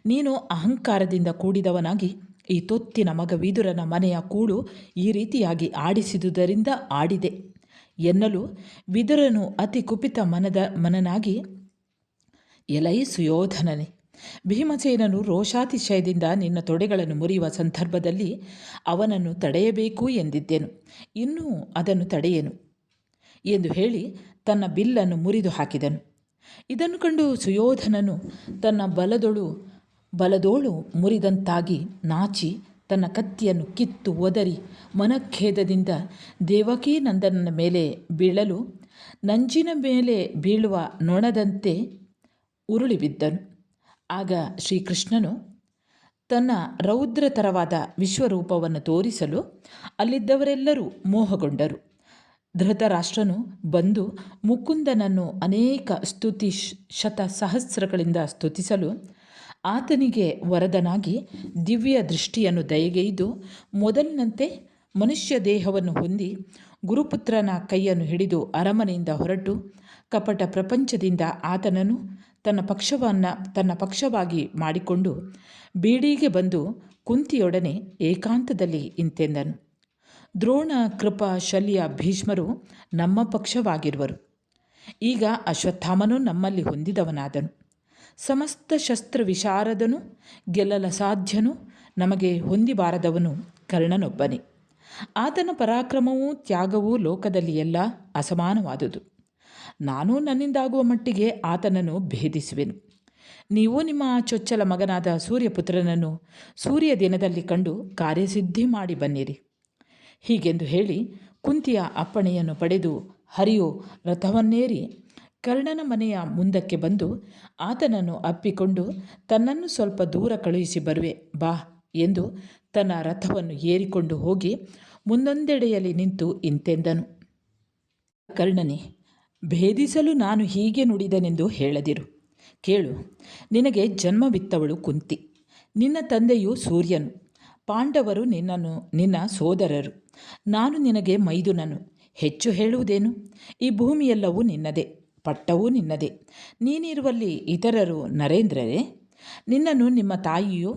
ನೀನು ಅಹಂಕಾರದಿಂದ ಕೂಡಿದವನಾಗಿ ಈ ತೊತ್ತಿನ ಮಗ ವಿದುರನ ಮನೆಯ ಕೂಳು ಈ ರೀತಿಯಾಗಿ ಆಡಿಸಿದುದರಿಂದ ಆಡಿದೆ ಎನ್ನಲು ವಿದುರನು ಅತಿ ಕುಪಿತ ಮನನಾಗಿ, ಎಲೈ ಸುಯೋಧನನೇ, ಭೀಮಸೇನನು ರೋಷಾತಿಶಯದಿಂದ ನಿನ್ನ ತೊಡೆಗಳನ್ನು ಮುರಿಯುವ ಸಂದರ್ಭದಲ್ಲಿ ಅವನನ್ನು ತಡೆಯಬೇಕು ಎಂದಿದ್ದೆನು, ಇನ್ನೂ ಅದನ್ನು ತಡೆಯೇನು ಎಂದು ಹೇಳಿ ತನ್ನ ಬಿಲ್ಲನ್ನು ಮುರಿದು ಹಾಕಿದನು. ಇದನ್ನು ಕಂಡು ಸುಯೋಧನನು ತನ್ನ ಬಲದೋಳು ಮುರಿದಂತಾಗಿ ನಾಚಿ ತನ್ನ ಕತ್ತಿಯನ್ನು ಕಿತ್ತು ಒದರಿ ಮನಖೇದದಿಂದ ದೇವಕೀ ನಂದನನ ಮೇಲೆ ಬೀಳಲು ನಂಜಿನ ಮೇಲೆ ಬೀಳುವ ನೊಣದಂತೆ ಉರುಳಿ ಬಿದ್ದನು. ಆಗ ಶ್ರೀಕೃಷ್ಣನು ತನ್ನ ರೌದ್ರತರವಾದ ವಿಶ್ವರೂಪವನ್ನು ತೋರಿಸಲು ಅಲ್ಲಿದ್ದವರೆಲ್ಲರೂ ಮೋಹಗೊಂಡರು. ಧೃತರಾಷ್ಟ್ರನು ಬಂದು ಮುಕುಂದನನ್ನು ಅನೇಕ ಸ್ತುತಿ ಶತಸಹಸ್ರಗಳಿಂದ ಸ್ತುತಿಸಲು ಆತನಿಗೆ ವರದನಾಗಿ ದಿವ್ಯ ದೃಷ್ಟಿಯನ್ನು ದಯಗೈದು ಮೊದಲಿನಂತೆ ಮನುಷ್ಯ ದೇಹವನ್ನು ಹೊಂದಿ ಗುರುಪುತ್ರನ ಕೈಯನ್ನು ಹಿಡಿದು ಅರಮನೆಯಿಂದ ಹೊರಟು ಕಪಟ ಪ್ರಪಂಚದಿಂದ ಆತನನ್ನು ತನ್ನ ಪಕ್ಷವಾಗಿ ಮಾಡಿಕೊಂಡು ಬೀಡಿಗೆ ಬಂದು ಕುಂತಿಯೊಡನೆ ಏಕಾಂತದಲ್ಲಿ ಇಂತೆಂದನು. ದ್ರೋಣ, ಕೃಪ, ಶಲ್ಯ, ಭೀಷ್ಮರು ನಮ್ಮ ಪಕ್ಷವಾಗಿರುವರು. ಈಗ ಅಶ್ವತ್ಥಾಮನು ನಮ್ಮಲ್ಲಿ ಹೊಂದಿದವನಾದನು. ಸಮಸ್ತ ಶಸ್ತ್ರ ವಿಶಾರದನು, ಗೆಲ್ಲಲಸಾಧ್ಯನು, ನಮಗೆ ಹೊಂದಿಬಾರದವನು ಕರ್ಣನೊಬ್ಬನೇ. ಆತನ ಪರಾಕ್ರಮವೂ ತ್ಯಾಗವೂ ಲೋಕದಲ್ಲಿ ಎಲ್ಲ ಅಸಮಾನವಾದುದು. ನಾನು ನನ್ನಿಂದಾಗುವ ಮಟ್ಟಿಗೆ ಆತನನ್ನು ಭೇದಿಸುವೆನು. ನೀವು ನಿಮ್ಮ ಚೊಚ್ಚಲ ಮಗನಾದ ಸೂರ್ಯಪುತ್ರನನ್ನು ಸೂರ್ಯ ದಿನದಲ್ಲಿ ಕಂಡು ಕಾರ್ಯಸಿದ್ಧಿ ಮಾಡಿ ಬನ್ನಿರಿ. ಹೀಗೆಂದು ಹೇಳಿ ಕುಂತಿಯ ಅಪ್ಪಣೆಯನ್ನು ಪಡೆದು ಹರಿಯು ರಥವನ್ನೇರಿ ಕರ್ಣನ ಮನೆಯ ಮುಂದಕ್ಕೆ ಬಂದು ಆತನನ್ನು ಅಪ್ಪಿಕೊಂಡು, ತನ್ನನ್ನು ಸ್ವಲ್ಪ ದೂರ ಕಳುಹಿಸಿ ಬರುವೆ ಬಾ ಎಂದು ತನ್ನ ರಥವನ್ನು ಏರಿಕೊಂಡು ಹೋಗಿ ಮುಂದೊಂದೆಡೆಯಲ್ಲಿ ನಿಂತು ಇಂತೆಂದನು. ಕರ್ಣನೇ, ಭೇದಿಸಲು ನಾನು ಹೀಗೆ ನುಡಿದನೆಂದು ಹೇಳದಿರು. ಕೇಳು, ನಿನಗೆ ಜನ್ಮವಿತ್ತವಳು ಕುಂತಿ, ನಿನ್ನ ತಂದೆಯು ಸೂರ್ಯನು, ಪಾಂಡವರು ನಿನ್ನ ಸೋದರರು, ನಾನು ನಿನಗೆ ಮೈದುನನು. ಹೆಚ್ಚು ಹೇಳುವುದೇನು? ಈ ಭೂಮಿಯೆಲ್ಲವೂ ನಿನ್ನದೇ, ಪಟ್ಟವೂ ನಿನ್ನದೇ. ನೀನಿರುವಲ್ಲಿ ಇತರರು ನರೇಂದ್ರರೇ? ನಿನ್ನನ್ನು ನಿಮ್ಮ ತಾಯಿಯು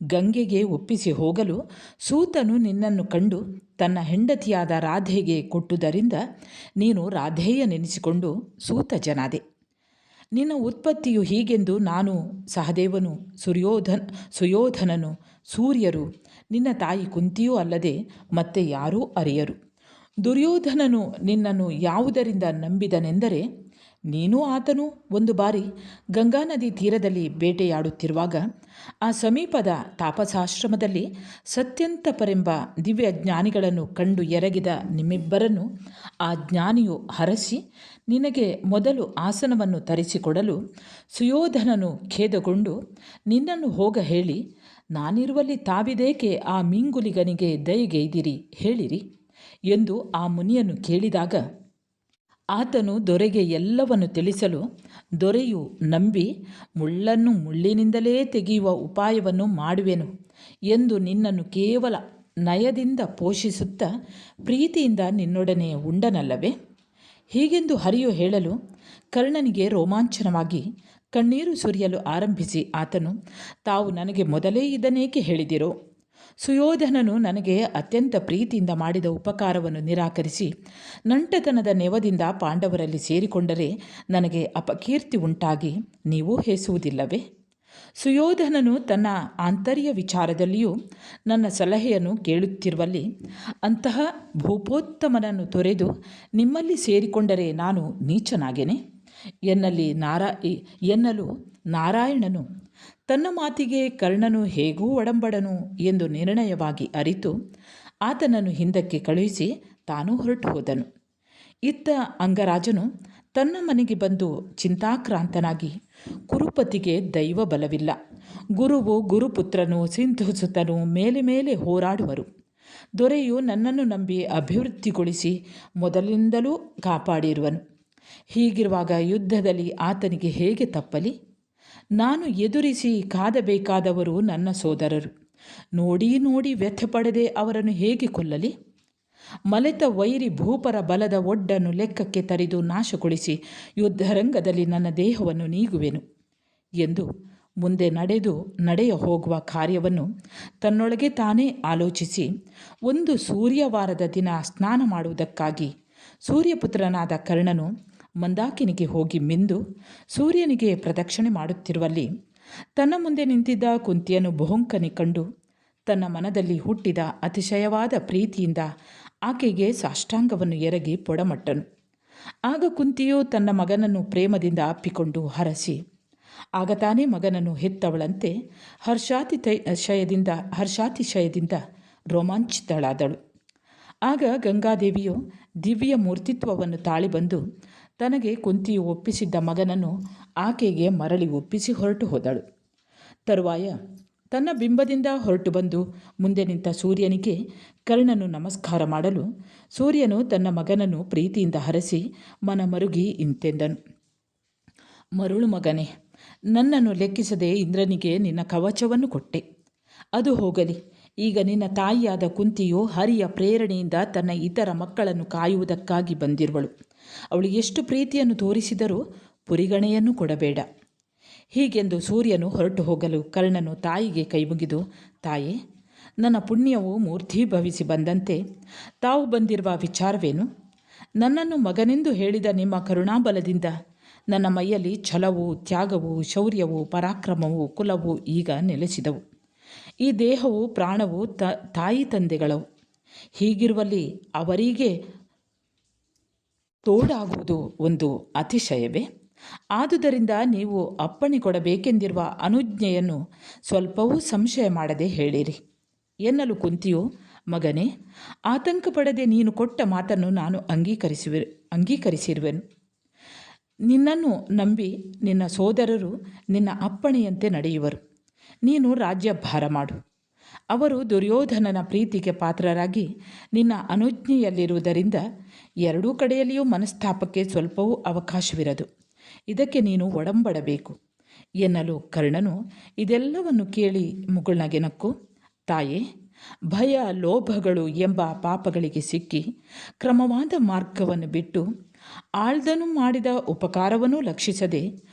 ಗಂಗೆಗೆ ಒಪ್ಪಿಸಿ ಹೋಗಲು ಸೂತನು ನಿನ್ನನ್ನು ಕಂಡು ತನ್ನ ಹೆಂಡತಿಯಾದ ರಾಧೆಗೆ ಕೊಟ್ಟುದರಿಂದ ನೀನು ರಾಧೇಯನೆನಿಸಿಕೊಂಡು ಸೂತ ಜನಾದೆ. ನಿನ್ನ ಉತ್ಪತ್ತಿಯು ಹೀಗೆಂದು ನಾನು, ಸಹದೇವನು, ಸುಯೋಧನನು, ಸೂರ್ಯರು, ನಿನ್ನ ತಾಯಿ ಕುಂತಿಯೂ ಅಲ್ಲದೆ ಮತ್ತೆ ಯಾರೂ ಅರಿಯರು. ದುರ್ಯೋಧನನು ನಿನ್ನನ್ನು ಯಾವುದರಿಂದ ನಂಬಿದನೆಂದರೆ, ನೀನೂ ಆತನು ಒಂದು ಬಾರಿ ಗಂಗಾ ನದಿ ತೀರದಲ್ಲಿ ಬೇಟೆಯಾಡುತ್ತಿರುವಾಗ ಆ ಸಮೀಪದ ತಾಪಸಾಶ್ರಮದಲ್ಲಿ ಸತ್ಯಂತಪರೆಂಬ ದಿವ್ಯ ಜ್ಞಾನಿಗಳನ್ನು ಕಂಡು ಎರಗಿದ ನಿಮ್ಮಿಬ್ಬರನ್ನು ಆ ಜ್ಞಾನಿಯು ಹರಸಿ ನಿನಗೆ ಮೊದಲು ಆಸನವನ್ನು ತರಿಸಿಕೊಡಲು ಸುಯೋಧನನು ಖೇದಗೊಂಡು ನಿನ್ನನ್ನು ಹೋಗ ಹೇಳಿ, ನಾನಿರುವಲ್ಲಿ ತಾವಿದೇಕೆ ಆ ಮೀಂಗುಲಿಗನಿಗೆ ದಯೆಗೈದಿರಿ ಹೇಳಿರಿ ಎಂದು ಆ ಮುನಿಯನ್ನು ಕೇಳಿದಾಗ, ಆತನು ದೊರೆಗೆ ಎಲ್ಲವನ್ನು ತಿಳಿಸಲು ದೊರೆಯು ನಂಬಿ, ಮುಳ್ಳನ್ನು ಮುಳ್ಳಿನಿಂದಲೇ ತೆಗೆಯುವ ಉಪಾಯವನ್ನು ಮಾಡುವೆನು ಎಂದು ನಿನ್ನನ್ನು ಕೇವಲ ನಯದಿಂದ ಪೋಷಿಸುತ್ತಾ ಪ್ರೀತಿಯಿಂದ ನಿನ್ನೊಡನೆ ಉಂಡನಲ್ಲವೇ? ಹೀಗೆಂದು ಹರಿಯು ಹೇಳಲು ಕರ್ಣನಿಗೆ ರೋಮಾಂಚನವಾಗಿ ಕಣ್ಣೀರು ಸುರಿಯಲು ಆರಂಭಿಸಿ ಆತನು, ತಾವು ನನಗೆ ಮೊದಲೇ ಇದನ್ನೇಕೆ ಹೇಳಿದಿರೋ? ಸುಯೋಧನನು ನನಗೆ ಅತ್ಯಂತ ಪ್ರೀತಿಯಿಂದ ಮಾಡಿದ ಉಪಕಾರವನ್ನು ನಿರಾಕರಿಸಿ ನಂಟತನದ ನೆವದಿಂದ ಪಾಂಡವರಲ್ಲಿ ಸೇರಿಕೊಂಡರೆ ನನಗೆ ಅಪಕೀರ್ತಿ ಉಂಟಾಗಿ ನೀವು ಹೇಸುವುದಿಲ್ಲವೇ? ಸುಯೋಧನನು ತನ್ನ ಆಂತರ್ಯ ವಿಚಾರದಲ್ಲಿಯೂ ನನ್ನ ಸಲಹೆಯನ್ನು ಕೇಳುತ್ತಿರುವಲ್ಲಿ ಅಂತಹ ಭೂಪೋತ್ತಮನನ್ನು ತೊರೆದು ನಿಮ್ಮಲ್ಲಿ ಸೇರಿಕೊಂಡರೆ ನಾನು ನೀಚನಾಗೆನೆ ಎನ್ನಲು ನಾರಾಯಣನು ತನ್ನ ಮಾತಿಗೆ ಕರ್ಣನು ಹೇಗೂ ಒಡಂಬಡನು ಎಂದು ನಿರ್ಣಯವಾಗಿ ಅರಿತು ಆತನನ್ನು ಹಿಂದಕ್ಕೆ ಕಳುಹಿಸಿ ತಾನೂ ಹೊರಟು ಹೋದನು. ಇತ್ತ ಅಂಗರಾಜನು ತನ್ನ ಮನೆಗೆ ಬಂದು ಚಿಂತಾಕ್ರಾಂತನಾಗಿ, ಕುರುಪತಿಗೆ ದೈವ ಬಲವಿಲ್ಲ, ಗುರುವು ಗುರುಪುತ್ರನು ಸಿಂಧುಸುತನು ಮೇಲೆ ಮೇಲೆ ಹೋರಾಡುವರು. ದೊರೆಯು ನನ್ನನ್ನು ನಂಬಿ ಅಭಿವೃದ್ಧಿಗೊಳಿಸಿ ಮೊದಲಿನಿಂದಲೂ ಕಾಪಾಡಿರುವನು. ಹೀಗಿರುವಾಗ ಯುದ್ಧದಲ್ಲಿ ಆತನಿಗೆ ಹೇಗೆ ತಪ್ಪಲಿ? ನಾನು ಎದುರಿಸಿ ಕಾದಬೇಕಾದವರು ನನ್ನ ಸೋದರರು. ನೋಡಿ ನೋಡಿ ವ್ಯಥೆ ಪಡೆದೇ ಅವರನ್ನು ಹೇಗೆ ಕೊಲ್ಲಲಿ? ಮಲೆತ ವೈರಿ ಭೂಪರ ಬಲದ ಒಡ್ಡನ್ನು ಲೆಕ್ಕಕ್ಕೆ ತರಿದು ನಾಶಗೊಳಿಸಿ ಯುದ್ಧರಂಗದಲ್ಲಿ ನನ್ನ ದೇಹವನ್ನು ನೀಗುವೆನು ಎಂದು ಮುಂದೆ ನಡೆಯ ಹೋಗುವ ಕಾರ್ಯವನ್ನು ತನ್ನೊಳಗೆ ತಾನೇ ಆಲೋಚಿಸಿ ಒಂದು ಸೂರ್ಯವಾರದ ದಿನ ಸ್ನಾನ ಮಾಡುವುದಕ್ಕಾಗಿ ಸೂರ್ಯಪುತ್ರನಾದ ಕರ್ಣನು ಮಂದಾಕಿನಿಗೆ ಹೋಗಿ ಮಿಂದು ಸೂರ್ಯನಿಗೆ ಪ್ರದಕ್ಷಿಣೆ ಮಾಡುತ್ತಿರುವಲ್ಲಿ ತನ್ನ ಮುಂದೆ ನಿಂತಿದ್ದ ಕುಂತಿಯನ್ನು ಬಹುಂಕನೆ ಕಂಡು ತನ್ನ ಮನದಲ್ಲಿ ಹುಟ್ಟಿದ ಅತಿಶಯವಾದ ಪ್ರೀತಿಯಿಂದ ಆಕೆಗೆ ಸಾಷ್ಟಾಂಗವನ್ನು ಎರಗಿ ಪೊಡಮಟ್ಟನು. ಆಗ ಕುಂತಿಯು ತನ್ನ ಮಗನನ್ನು ಪ್ರೇಮದಿಂದ ಅಪ್ಪಿಕೊಂಡು ಹರಸಿ ಆಗ ತಾನೇ ಮಗನನ್ನು ಹೆತ್ತವಳಂತೆ ಹರ್ಷಾತಿಶಯದಿಂದ ರೋಮಾಂಚಿತಳಾದಳು. ಆಗ ಗಂಗಾದೇವಿಯು ದಿವ್ಯ ಮೂರ್ತಿತ್ವವನ್ನು ತಾಳಿ ಬಂದು ತನಗೆ ಕುಂತಿಯು ಒಪ್ಪಿಸಿದ್ದ ಮಗನನ್ನು ಆಕೆಗೆ ಮರಳಿ ಒಪ್ಪಿಸಿ ಹೊರಟು ಹೋದಳು. ತರುವಾಯ ತನ್ನ ಬಿಂಬದಿಂದ ಹೊರಟು ಬಂದು ಮುಂದೆ ನಿಂತ ಸೂರ್ಯನಿಗೆ ಕರ್ಣನು ನಮಸ್ಕಾರ ಮಾಡಲು ಸೂರ್ಯನು ತನ್ನ ಮಗನನ್ನು ಪ್ರೀತಿಯಿಂದ ಹರಸಿ ಮನಮರುಗಿ ಇಂತೆಂದನು. ಮರುಳು ಮಗನೇ, ನನ್ನನ್ನು ಲೆಕ್ಕಿಸದೆ ಇಂದ್ರನಿಗೆ ನಿನ್ನ ಕವಚವನ್ನು ಕೊಟ್ಟೆ. ಅದು ಹೋಗಲಿ. ಈಗ ನಿನ್ನ ತಾಯಿಯಾದ ಕುಂತಿಯು ಹರಿಯ ಪ್ರೇರಣೆಯಿಂದ ತನ್ನ ಇತರ ಮಕ್ಕಳನ್ನು ಕಾಯುವುದಕ್ಕಾಗಿ ಬಂದಿರುವಳು. ಅವಳು ಎಷ್ಟು ಪ್ರೀತಿಯನ್ನು ತೋರಿಸಿದರೂ ಪುರಿಗಣೆಯನ್ನು ಕೊಡಬೇಡ. ಹೀಗೆಂದು ಸೂರ್ಯನು ಹೊರಟು ಹೋಗಲು ಕರ್ಣನು ತಾಯಿಗೆ ಕೈಮುಗಿದು, ತಾಯೇ, ನನ್ನ ಪುಣ್ಯವು ಮೂರ್ಧೀಭವಿಸಿ ಬಂದಂತೆ ತಾವು ಬಂದಿರುವ ವಿಚಾರವೇನು? ನನ್ನನ್ನು ಮಗನೆಂದು ಹೇಳಿದ ನಿಮ್ಮ ಕರುಣಾಬಲದಿಂದ ನನ್ನ ಮೈಯಲ್ಲಿ ಛಲವು, ತ್ಯಾಗವು, ಶೌರ್ಯವು, ಪರಾಕ್ರಮವು, ಕುಲವು ಈಗ ನೆಲೆಸಿದವು. ಈ ದೇಹವು, ಪ್ರಾಣವು ತಾಯಿ ತಂದೆಗಳವು. ಹೀಗಿರುವಲ್ಲಿ ಅವರಿಗೆ ತೋಡಾಗುವುದು ಒಂದು ಅತಿಶಯವೇ? ಆದುದರಿಂದ ನೀವು ಅಪ್ಪಣೆ ಕೊಡಬೇಕೆಂದಿರುವ ಅನುಜ್ಞೆಯನ್ನು ಸ್ವಲ್ಪವೂ ಸಂಶಯ ಮಾಡದೆ ಹೇಳಿರಿ ಎನ್ನಲು ಕುಂತಿಯು, ಮಗನೇ, ಆತಂಕ ಪಡದೆ ನೀನು ಕೊಟ್ಟ ಮಾತನ್ನು ನಾನು ಅಂಗೀಕರಿಸಿರುವೆನು. ನಿನ್ನನ್ನು ನಂಬಿ ನಿನ್ನ ಸೋದರರು ನಿನ್ನ ಅಪ್ಪಣೆಯಂತೆ ನಡೆಯುವರು. ನೀನು ರಾಜ್ಯಭಾರ ಮಾಡು. ಅವರು ದುರ್ಯೋಧನನ ಪ್ರೀತಿಗೆ ಪಾತ್ರರಾಗಿ ನಿನ್ನ ಅನುಜ್ಞೆಯಲ್ಲಿರುವುದರಿಂದ ಎರಡೂ ಕಡೆಯಲ್ಲಿಯೂ ಮನಸ್ತಾಪಕ್ಕೆ ಸ್ವಲ್ಪವೂ ಅವಕಾಶವಿರದು. ಇದಕ್ಕೆ ನೀನು ಒಡಂಬಡಬೇಕು ಎನ್ನಲು ಕರ್ಣನು ಇದೆಲ್ಲವನ್ನು ಕೇಳಿ ಮುಗುಳ್ನಗೆನಕ್ಕು, ತಾಯೇ, ಭಯ, ಲೋಭಗಳು ಎಂಬ ಪಾಪಗಳಿಗೆ ಸಿಕ್ಕಿ ಕ್ರಮವಾದ ಮಾರ್ಗವನ್ನು ಬಿಟ್ಟು ಆಳ್ದನು ಮಾಡಿದ ಉಪಕಾರವನ್ನು ಲಕ್ಷಿಸದೆ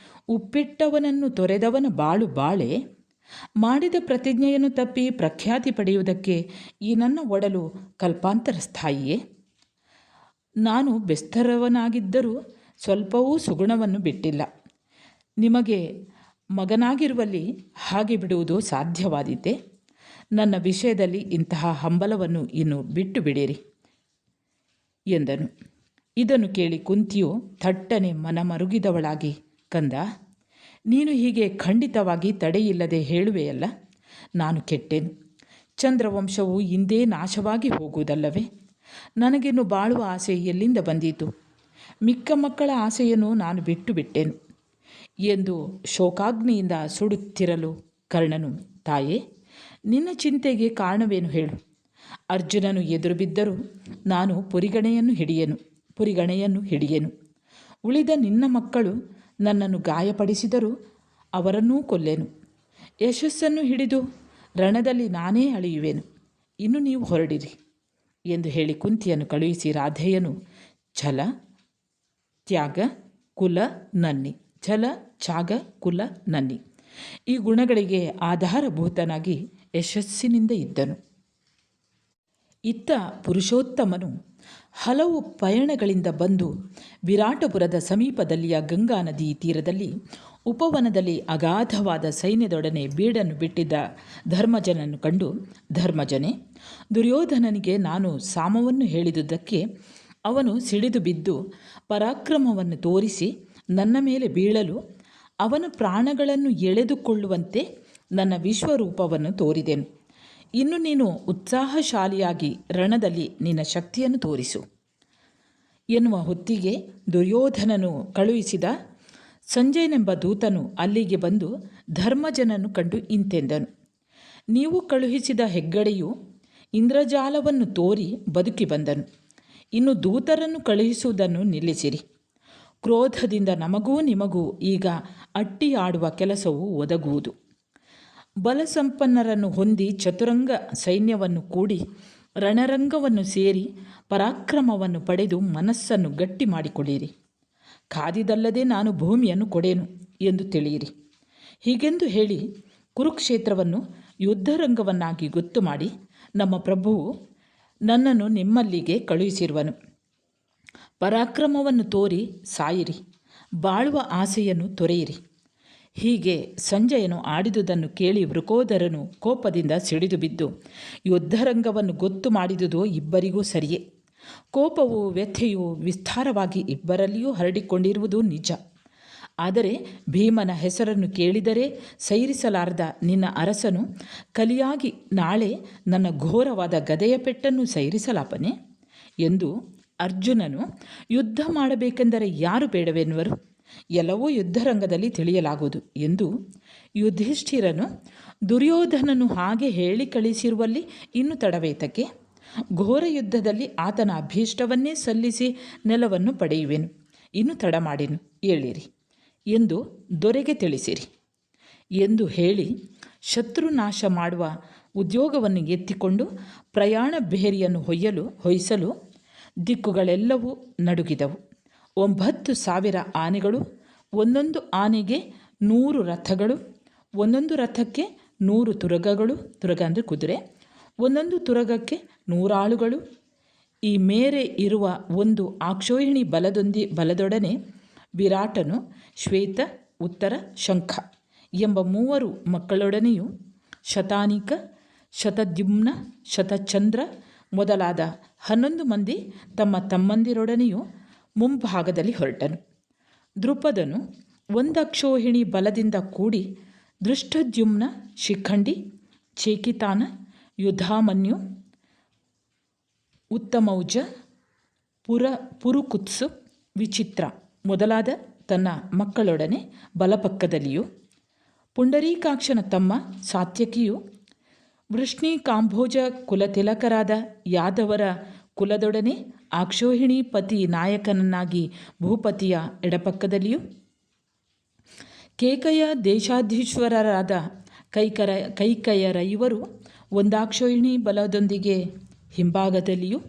ಉಪ್ಪಿಟ್ಟವನನ್ನು ತೊರೆದವನ ಬಾಳು ಬಾಳೆ, ಮಾಡಿದ ಪ್ರತಿಜ್ಞೆಯನ್ನು ತಪ್ಪಿ ಪ್ರಖ್ಯಾತಿ ಪಡೆಯುವುದಕ್ಕೆ ಈ ನನ್ನ ಒಡಲು ಕಲ್ಪಾಂತರ ಸ್ಥಾಯಿಯೇ? ನಾನು ಬೆಸ್ತರವನಾಗಿದ್ದರೂ ಸ್ವಲ್ಪವೂ ಸುಗುಣವನ್ನು ಬಿಟ್ಟಿಲ್ಲ. ನಿಮಗೆ ಮಗನಾಗಿರುವಲ್ಲಿ ಹಾಗೆ ಬಿಡುವುದು ಸಾಧ್ಯವಾದೀತೆ? ನನ್ನ ವಿಷಯದಲ್ಲಿ ಇಂತಹ ಹಂಬಲವನ್ನು ಇನ್ನು ಬಿಟ್ಟು ಬಿಡಿರಿ ಎಂದನು. ಇದನ್ನು ಕೇಳಿ ಕುಂತಿಯು ಥಟ್ಟನೆ ಮನಮರುಗಿದವಳಾಗಿ, ಕಂದ, ನೀನು ಹೀಗೆ ಖಂಡಿತವಾಗಿ ತಡೆಯಿಲ್ಲದೆ ಹೇಳುವೆಯಲ್ಲ, ನಾನು ಕೆಟ್ಟೆನು. ಚಂದ್ರವಂಶವು ಇಂದೇ ನಾಶವಾಗಿ ಹೋಗುವುದಲ್ಲವೇ? ನನಗಿನ್ನು ಬಾಳುವ ಆಸೆ ಎಲ್ಲಿಂದ ಬಂದೀತು? ಮಿಕ್ಕ ಮಕ್ಕಳ ಆಸೆಯನ್ನು ನಾನು ಬಿಟ್ಟು ಬಿಟ್ಟೆನು ಎಂದು ಶೋಕಾಗ್ನಿಯಿಂದ ಸುಡುತ್ತಿರಲು ಕರ್ಣನು, ತಾಯೇ, ನಿನ್ನ ಚಿಂತೆಗೆ ಕಾರಣವೇನು ಹೇಳು. ಅರ್ಜುನನು ಎದುರು ಬಿದ್ದರೂ ನಾನು ಪುರಿಗಣೆಯನ್ನು ಹಿಡಿಯೆನು. ಉಳಿದ ನಿನ್ನ ಮಕ್ಕಳು ನನ್ನನ್ನು ಗಾಯಪಡಿಸಿದರೂ ಅವರನ್ನೂ ಕೊಲ್ಲೆನು. ಯಶಸ್ಸನ್ನು ಹಿಡಿದು ರಣದಲ್ಲಿ ನಾನೇ ಅಳಿಯುವೆನು. ಇನ್ನು ನೀವು ಹೊರಡಿರಿ ಎಂದು ಹೇಳಿ ಕುಂತಿಯನ್ನು ಕಳುಹಿಸಿ ರಾಧೆಯನು ಛಲ, ತ್ಯಾಗ, ಕುಲ, ನನ್ನಿ, ಛಲ, ತ್ಯಾಗ, ಕುಲ, ನನ್ನಿ ಈ ಗುಣಗಳಿಗೆ ಆಧಾರಭೂತನಾಗಿ ಯಶಸ್ಸಿನಿಂದ ಇದ್ದನು. ಇತ್ತ ಪುರುಷೋತ್ತಮನು ಹಲವು ಪಯಣಗಳಿಂದ ಬಂದು ವಿರಾಟಪುರದ ಸಮೀಪದಲ್ಲಿಯ ಗಂಗಾ ನದಿ ತೀರದಲ್ಲಿ ಉಪವನದಲ್ಲಿ ಅಗಾಧವಾದ ಸೈನ್ಯದೊಡನೆ ಬೀಡನ್ನು ಬಿಟ್ಟಿದ್ದ ಧರ್ಮಜನನ್ನು ಕಂಡು, ಧರ್ಮಜನೇ, ದುರ್ಯೋಧನನಿಗೆ ನಾನು ಸಾಮವನ್ನು ಹೇಳಿದುದಕ್ಕೆ ಅವನು ಸಿಡಿದು ಬಿದ್ದು ಪರಾಕ್ರಮವನ್ನು ತೋರಿಸಿ ನನ್ನ ಮೇಲೆ ಬೀಳಲು ಅವನ ಪ್ರಾಣಗಳನ್ನು ಎಳೆದುಕೊಳ್ಳುವಂತೆ ನನ್ನ ವಿಶ್ವರೂಪವನ್ನು ತೋರಿದೆನು. ಇನ್ನು ನೀನು ಉತ್ಸಾಹಶಾಲಿಯಾಗಿ ರಣದಲ್ಲಿ ನಿನ್ನ ಶಕ್ತಿಯನ್ನು ತೋರಿಸು ಎನ್ನುವ ಹೊತ್ತಿಗೆ ದುರ್ಯೋಧನನು ಕಳುಹಿಸಿದ ಸಂಜಯನೆಂಬ ದೂತನು ಅಲ್ಲಿಗೆ ಬಂದು ಧರ್ಮಜನನ್ನು ಕಂಡು ಇಂತೆಂದನು, ನೀವು ಕಳುಹಿಸಿದ ಹೆಗ್ಗಡೆಯು ಇಂದ್ರಜಾಲವನ್ನು ತೋರಿ ಬದುಕಿ ಬಂದನು. ಇನ್ನು ದೂತರನ್ನು ಕಳುಹಿಸುವುದನ್ನು ನಿಲ್ಲಿಸಿರಿ. ಕ್ರೋಧದಿಂದ ನಮಗೂ ನಿಮಗೂ ಈಗ ಅಟ್ಟಿಯಾಡುವ ಕೆಲಸವು ಒದಗುವುದು. ಬಲಸಂಪನ್ನರನ್ನು ಹೊಂದಿ ಚತುರಂಗ ಸೈನ್ಯವನ್ನು ಕೂಡಿ ರಣರಂಗವನ್ನು ಸೇರಿ ಪರಾಕ್ರಮವನ್ನು ಪಡೆದು ಮನಸ್ಸನ್ನು ಗಟ್ಟಿ ಮಾಡಿಕೊಳ್ಳಿರಿ. ಕಾದಿದಲ್ಲದೆ ನಾನು ಭೂಮಿಯನ್ನು ಕೊಡೆನು ಎಂದು ತಿಳಿಯಿರಿ. ಹೀಗೆಂದು ಹೇಳಿ ಕುರುಕ್ಷೇತ್ರವನ್ನು ಯುದ್ಧರಂಗವನ್ನಾಗಿ ಗೊತ್ತು ಮಾಡಿ ನಮ್ಮ ಪ್ರಭುವು ನನ್ನನ್ನು ನಿಮ್ಮಲ್ಲಿಗೆ ಕಳುಹಿಸಿರುವನು. ಪರಾಕ್ರಮವನ್ನು ತೋರಿ ಸಾಯಿರಿ, ಬಾಳುವ ಆಸೆಯನ್ನು ತೊರೆಯಿರಿ. ಹೀಗೆ ಸಂಜಯನು ಆಡಿದುದನ್ನು ಕೇಳಿ ವೃಕೋದರನು ಕೋಪದಿಂದ ಸಿಡಿದು ಬಿದ್ದು ಯುದ್ಧರಂಗವನ್ನು ಗೊತ್ತು ಮಾಡಿದುದು ಇಬ್ಬರಿಗೂ ಸರಿಯೇ. ಕೋಪವು ವ್ಯಥೆಯು ವಿಸ್ತಾರವಾಗಿ ಇಬ್ಬರಲ್ಲಿಯೂ ಹರಡಿಕೊಂಡಿರುವುದು ನಿಜ. ಆದರೆ ಭೀಮನ ಹೆಸರನ್ನು ಕೇಳಿದರೆ ಸೈರಿಸಲಾರದ ನಿನ್ನ ಅರಸನು ಕಲಿಯಾಗಿ ನಾಳೆ ನನ್ನ ಘೋರವಾದ ಗದೆಯ ಪೆಟ್ಟನ್ನು ಸೈರಿಸಲಾಪನೆ ಎಂದು ಅರ್ಜುನನು, ಯುದ್ಧ ಮಾಡಬೇಕೆಂದರೆ ಯಾರು ಬೇಡವೆನ್ನುವರು? ಎಲ್ಲವೂ ಯುದ್ಧರಂಗದಲ್ಲಿ ತಿಳಿಯಲಾಗುವುದು ಎಂದು ಯುಧಿಷ್ಠಿರನು, ದುರ್ಯೋಧನನು ಹಾಗೆ ಹೇಳಿ ಕಳಿಸಿರುವಲ್ಲಿ ಇನ್ನು ತಡವೇತಕ್ಕೆ? ಘೋರ ಯುದ್ಧದಲ್ಲಿ ಆತನ ಅಭೀಷ್ಟವನ್ನೇ ಸಲ್ಲಿಸಿ ನೆಲವನ್ನು ಪಡೆಯುವೆನು. ಇನ್ನು ತಡ ಮಾಡಿನು, ಏಳಿರಿ ಎಂದು ದೊರೆಗೆ ತಿಳಿಸಿರಿ ಎಂದು ಹೇಳಿ ಶತ್ರುನಾಶ ಮಾಡುವ ಉದ್ಯೋಗವನ್ನು ಎತ್ತಿಕೊಂಡು ಪ್ರಯಾಣ ಬೇರಿಯನ್ನು ಹೊಯ್ಸಲು ದಿಕ್ಕುಗಳೆಲ್ಲವೂ ನಡುಗಿದವು. 9,000 ಆನೆಗಳು, ಒಂದೊಂದು ಆನೆಗೆ 100 ರಥಗಳು, ಒಂದೊಂದು ರಥಕ್ಕೆ 100 ತುರಗಗಳು, ತುರಗ ಅಂದರೆ ಕುದುರೆ, ಒಂದೊಂದು ತುರಗಕ್ಕೆ 100 ಆಳುಗಳು, ಈ ಮೇರೆ ಇರುವ ಒಂದು ಆಕ್ಷೋಹಿಣಿ ಬಲದೊಡನೆ ವಿರಾಟನು, ಶ್ವೇತ, ಉತ್ತರ, ಶಂಖ ಎಂಬ 3 ಮಕ್ಕಳೊಡನೆಯೂ, ಶತಾನೀಕ, ಶತದ್ಯುಮ್ನ, ಶತಚಂದ್ರ ಮೊದಲಾದ 11 ಮಂದಿ ತಮ್ಮ ತಮ್ಮಂದಿರೊಡನೆಯೂ ಮುಂಭಾಗದಲ್ಲಿ ಹೊರಟನು. ದ್ರುಪದನು ಒಂದಕ್ಷೋಹಿಣಿ ಬಲದಿಂದ ಕೂಡಿ ದೃಷ್ಟದ್ಯುಮ್ನ, ಶಿಖಂಡಿ, ಚೇಕಿತಾನ, ಯುಧಾಮನ್ಯು, ಉತ್ತಮೌಜ, ಪುರುಕುತ್ಸು, ವಿಚಿತ್ರ ಮೊದಲಾದ ತನ್ನ ಮಕ್ಕಳೊಡನೆ ಬಲಪಕ್ಕದಲ್ಲಿಯೂ, ಪುಂಡರೀಕಾಕ್ಷನ ತಮ್ಮ ಸಾತ್ಯಕಿಯು ವೃಷ್ಣಿ-ಕಾಂಭೋಜ ಕುಲತಿಲಕರಾದ ಯಾದವರ ಕುಲದೊಡನೆ ಆಕ್ಷೋಹಿಣಿ ಪತಿ ನಾಯಕನನ್ನಾಗಿ ಭೂಪತಿಯ ಎಡಪಕ್ಕದಲ್ಲಿಯೂ, ಕೇಕಯ ದೇಶಾಧೀಶ್ವರರಾದ ಕೈಕಯರ ಇವರು ಒಂದಾಕ್ಷೋಹಿಣಿ ಬಲದೊಂದಿಗೆ ಹಿಂಭಾಗದಲ್ಲಿಯೂ,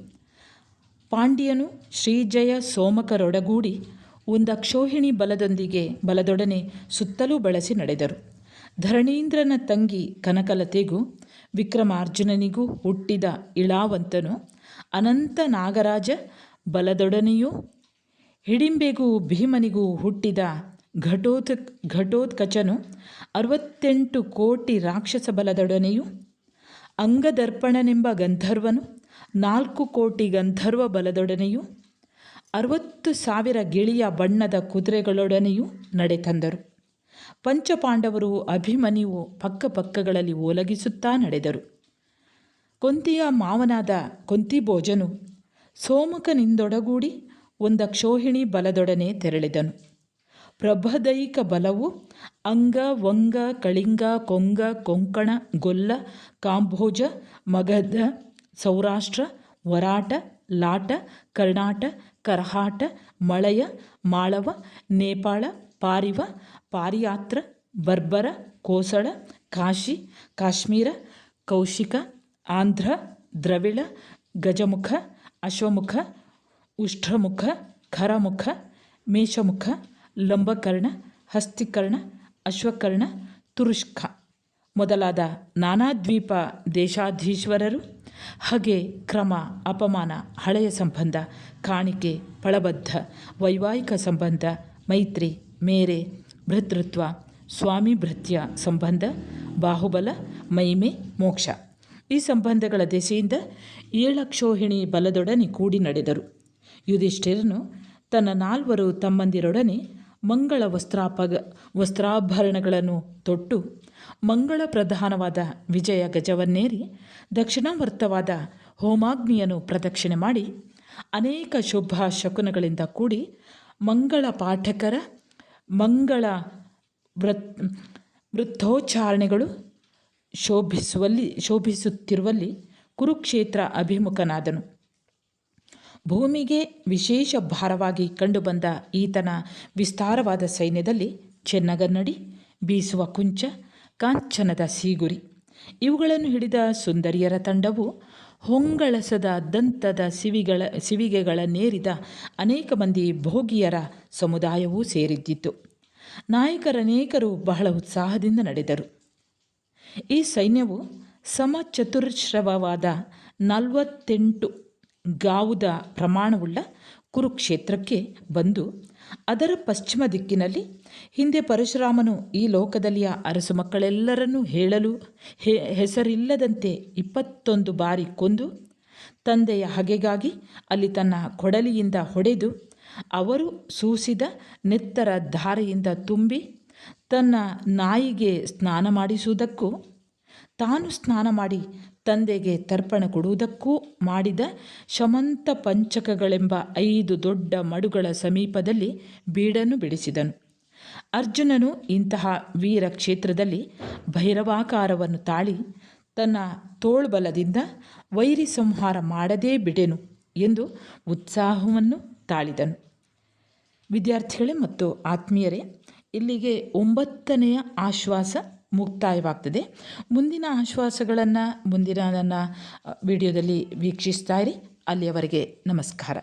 ಪಾಂಡ್ಯನು ಶ್ರೀಜಯ ಸೋಮಕರೊಡಗೂಡಿ ಒಂದಕ್ಷೋಹಿಣಿ ಬಲದೊಡನೆ ಸುತ್ತಲೂ ಬಳಸಿ ನಡೆದರು. ಧರಣೀಂದ್ರನ ತಂಗಿ ಕನಕಲತೆಗೂ ವಿಕ್ರಮಾರ್ಜುನನಿಗೂ ಹುಟ್ಟಿದ ಇಳಾವಂತನು ಅನಂತ ನಾಗರಾಜ ಬಲದೊಡನೆಯೂ, ಹಿಡಿಂಬೆಗೂ ಭೀಮನಿಗೂ ಹುಟ್ಟಿದ ಘಟೋತ್ಕಚನು 68 ಕೋಟಿ ರಾಕ್ಷಸ ಬಲದೊಡನೆಯೂ, ಅಂಗದರ್ಪಣನೆಂಬ ಗಂಧರ್ವನು 4 ಕೋಟಿ ಗಂಧರ್ವ ಬಲದೊಡನೆಯೂ, 60,000 ಗಿಳಿಯ ಬಣ್ಣದ ಕುದುರೆಗಳೊಡನೆಯೂ ನಡೆತಂದರು. ಪಂಚಪಾಂಡವರು ಅಭಿಮನ್ಯುವು ಪಕ್ಕಗಳಲ್ಲಿ ಓಲಗಿಸುತ್ತಾ ನಡೆದರು. ಕೊಂತಿಯ ಮಾವನಾದ ಕೊಂತಿಭೋಜನು ಸೋಮಕನಿಂದೊಡಗೂಡಿ ಒಂದಕ್ಷೋಹಿಣಿ ಬಲದೊಡನೆ ತೆರಳಿದನು. ಪ್ರಭದೈಕ ಬಲವು ಅಂಗ, ವಂಗ, ಕಳಿಂಗ, ಕೊಂಗ, ಕೊಂಕಣ, ಗೊಲ್ಲ, ಕಾಂಭೋಜ, ಮಗಧ, ಸೌರಾಷ್ಟ್ರ, ವರಾಟ, ಲಾಟ, ಕರ್ಣಾಟ, ಕರ್ಹಾಟ, ಮಳಯ, ಮಾಳವ, ನೇಪಾಳ, ಪಾರಿವ, ಪಾರಿಯಾತ್ರ, ಬರ್ಬರ, ಕೋಸಳ, ಕಾಶಿ, ಕಾಶ್ಮೀರ, ಕೌಶಿಕ, ಆಂಧ್ರ, ದ್ರವಿಳ, ಗಜಮುಖ, ಅಶ್ವಮುಖ, ಉಷ್ಟ್ರಮುಖ, ಖರಮುಖ, ಮೇಷಮುಖ, ಲಂಬಕರ್ಣ, ಹಸ್ತಿಕರ್ಣ, ಅಶ್ವಕರ್ಣ, ತುರುಷ್ಕ ಮೊದಲಾದ ನಾನಾ ದ್ವೀಪ ದೇಶಾಧೀಶ್ವರರು, ಹಗೆ, ಕ್ರಮ, ಅಪಮಾನ, ಹಳೆಯ ಸಂಬಂಧ, ಕಾಣಿಕೆ, ಫಳಬದ್ಧ, ವೈವಾಹಿಕ ಸಂಬಂಧ, ಮೈತ್ರಿ, ಮೇರೆ, ಭೃತೃತ್ವ, ಸ್ವಾಮಿ ಭೃತ್ಯ ಸಂಬಂಧ, ಬಾಹುಬಲ, ಮೈಮೆ, ಮೋಕ್ಷ ಈ ಸಂಬಂಧಗಳ ದೆಸೆಯಿಂದ 7 ಅಕ್ಷೋಹಿಣಿ ಬಲದೊಡನೆ ಕೂಡಿ ನಡೆದರು. ಯುಧಿಷ್ಠಿರನು ತನ್ನ 4 ತಮ್ಮಂದಿರೊಡನೆ ಮಂಗಳ ವಸ್ತ್ರಾಭರಣಗಳನ್ನು ತೊಟ್ಟು ಮಂಗಳ ಪ್ರಧಾನವಾದ ವಿಜಯ ಗಜವನ್ನೇರಿ ದಕ್ಷಿಣಾವರ್ತವಾದ ಹೋಮಾಗ್ನಿಯನ್ನು ಪ್ರದಕ್ಷಿಣೆ ಮಾಡಿ ಅನೇಕ ಶುಭ ಶಕುನಗಳಿಂದ ಕೂಡಿ ಮಂಗಳ ಪಾಠಕರ ಮಂಗಳ ವೃತ್ತೋಚ್ಚಾರಣೆಗಳು ಶೋಭಿಸುತ್ತಿರುವಲ್ಲಿ ಕುರುಕ್ಷೇತ್ರ ಅಭಿಮುಖನಾದನು. ಭೂಮಿಗೆ ವಿಶೇಷ ಭಾರವಾಗಿ ಕಂಡುಬಂದ ಈತನ ವಿಸ್ತಾರವಾದ ಸೈನ್ಯದಲ್ಲಿ ಚೆನ್ನಗನ್ನಡಿ, ಬೀಸುವ ಕುಂಚ, ಕಾಂಚನದ ಸೀಗುರಿ ಇವುಗಳನ್ನು ಹಿಡಿದ ಸುಂದರಿಯರ ತಂಡವು ಹೊಂಗಳಸದ ದಂತದ ಸಿವಿಗೆಗಳನ್ನೇರಿದ ಅನೇಕ ಮಂದಿ ಭೋಗಿಯರ ಸಮುದಾಯವೂ ಸೇರಿದ್ದಿತು. ನಾಯಕರನೇಕರು ಬಹಳ ಉತ್ಸಾಹದಿಂದ ನಡೆದರು. ಈ ಸೈನ್ಯವು ಸಮಚತುರ್ಶ್ರವವಾದ 48 ಗಾವುದ ಪ್ರಮಾಣವುಳ್ಳ ಕುರುಕ್ಷೇತ್ರಕ್ಕೆ ಬಂದು ಅದರ ಪಶ್ಚಿಮ ದಿಕ್ಕಿನಲ್ಲಿ ಹಿಂದೆ ಪರಶುರಾಮನು ಈ ಲೋಕದಲ್ಲಿಯ ಅರಸು ಮಕ್ಕಳೆಲ್ಲರನ್ನೂ ಹೆಸರಿಲ್ಲದಂತೆ 21 ಬಾರಿ ಕೊಂದು ತಂದೆಯ ಹಗೆಗಾಗಿ ಅಲ್ಲಿ ತನ್ನ ಕೊಡಲಿಯಿಂದ ಹೊಡೆದು ಅವರು ಸೂಸಿದ ನೆತ್ತರ ಧಾರೆಯಿಂದ ತುಂಬಿ ತನ್ನ ನಾಯಿಗೆ ಸ್ನಾನ ಮಾಡಿಸುವುದಕ್ಕೂ ತಾನು ಸ್ನಾನ ಮಾಡಿ ತಂದೆಗೆ ತರ್ಪಣ ಕೊಡುವುದಕ್ಕೂ ಮಾಡಿದ ಶಮಂತ ಪಂಚಕಗಳೆಂಬ 5 ದೊಡ್ಡ ಮಡುಗಳ ಸಮೀಪದಲ್ಲಿ ಬೀಡನ್ನು ಬಿಡಿಸಿದನು. ಅರ್ಜುನನು ಇಂತಹ ವೀರ ಕ್ಷೇತ್ರದಲ್ಲಿ ಭೈರವಾಕಾರವನ್ನು ತಾಳಿ ತನ್ನ ತೋಳ್ಬಲದಿಂದ ವೈರಿ ಸಂಹಾರ ಮಾಡದೇ ಬಿಡೆನು ಎಂದು ಉತ್ಸಾಹವನ್ನು ತಾಳಿದನು. ವಿದ್ಯಾರ್ಥಿಗಳೇ ಮತ್ತು ಆತ್ಮೀಯರೇ, ಇಲ್ಲಿಗೆ 9ನೆಯ ಆಶ್ವಾಸ ಮುಕ್ತಾಯವಾಗ್ತದೆ. ಮುಂದಿನ ಆಶ್ವಾಸಗಳನ್ನು ಮುಂದಿನ ನನ್ನ ವಿಡಿಯೋದಲ್ಲಿ ವೀಕ್ಷಿಸ್ತಾ ಇರಿ. ಅಲ್ಲಿಯವರೆಗೆ ನಮಸ್ಕಾರ.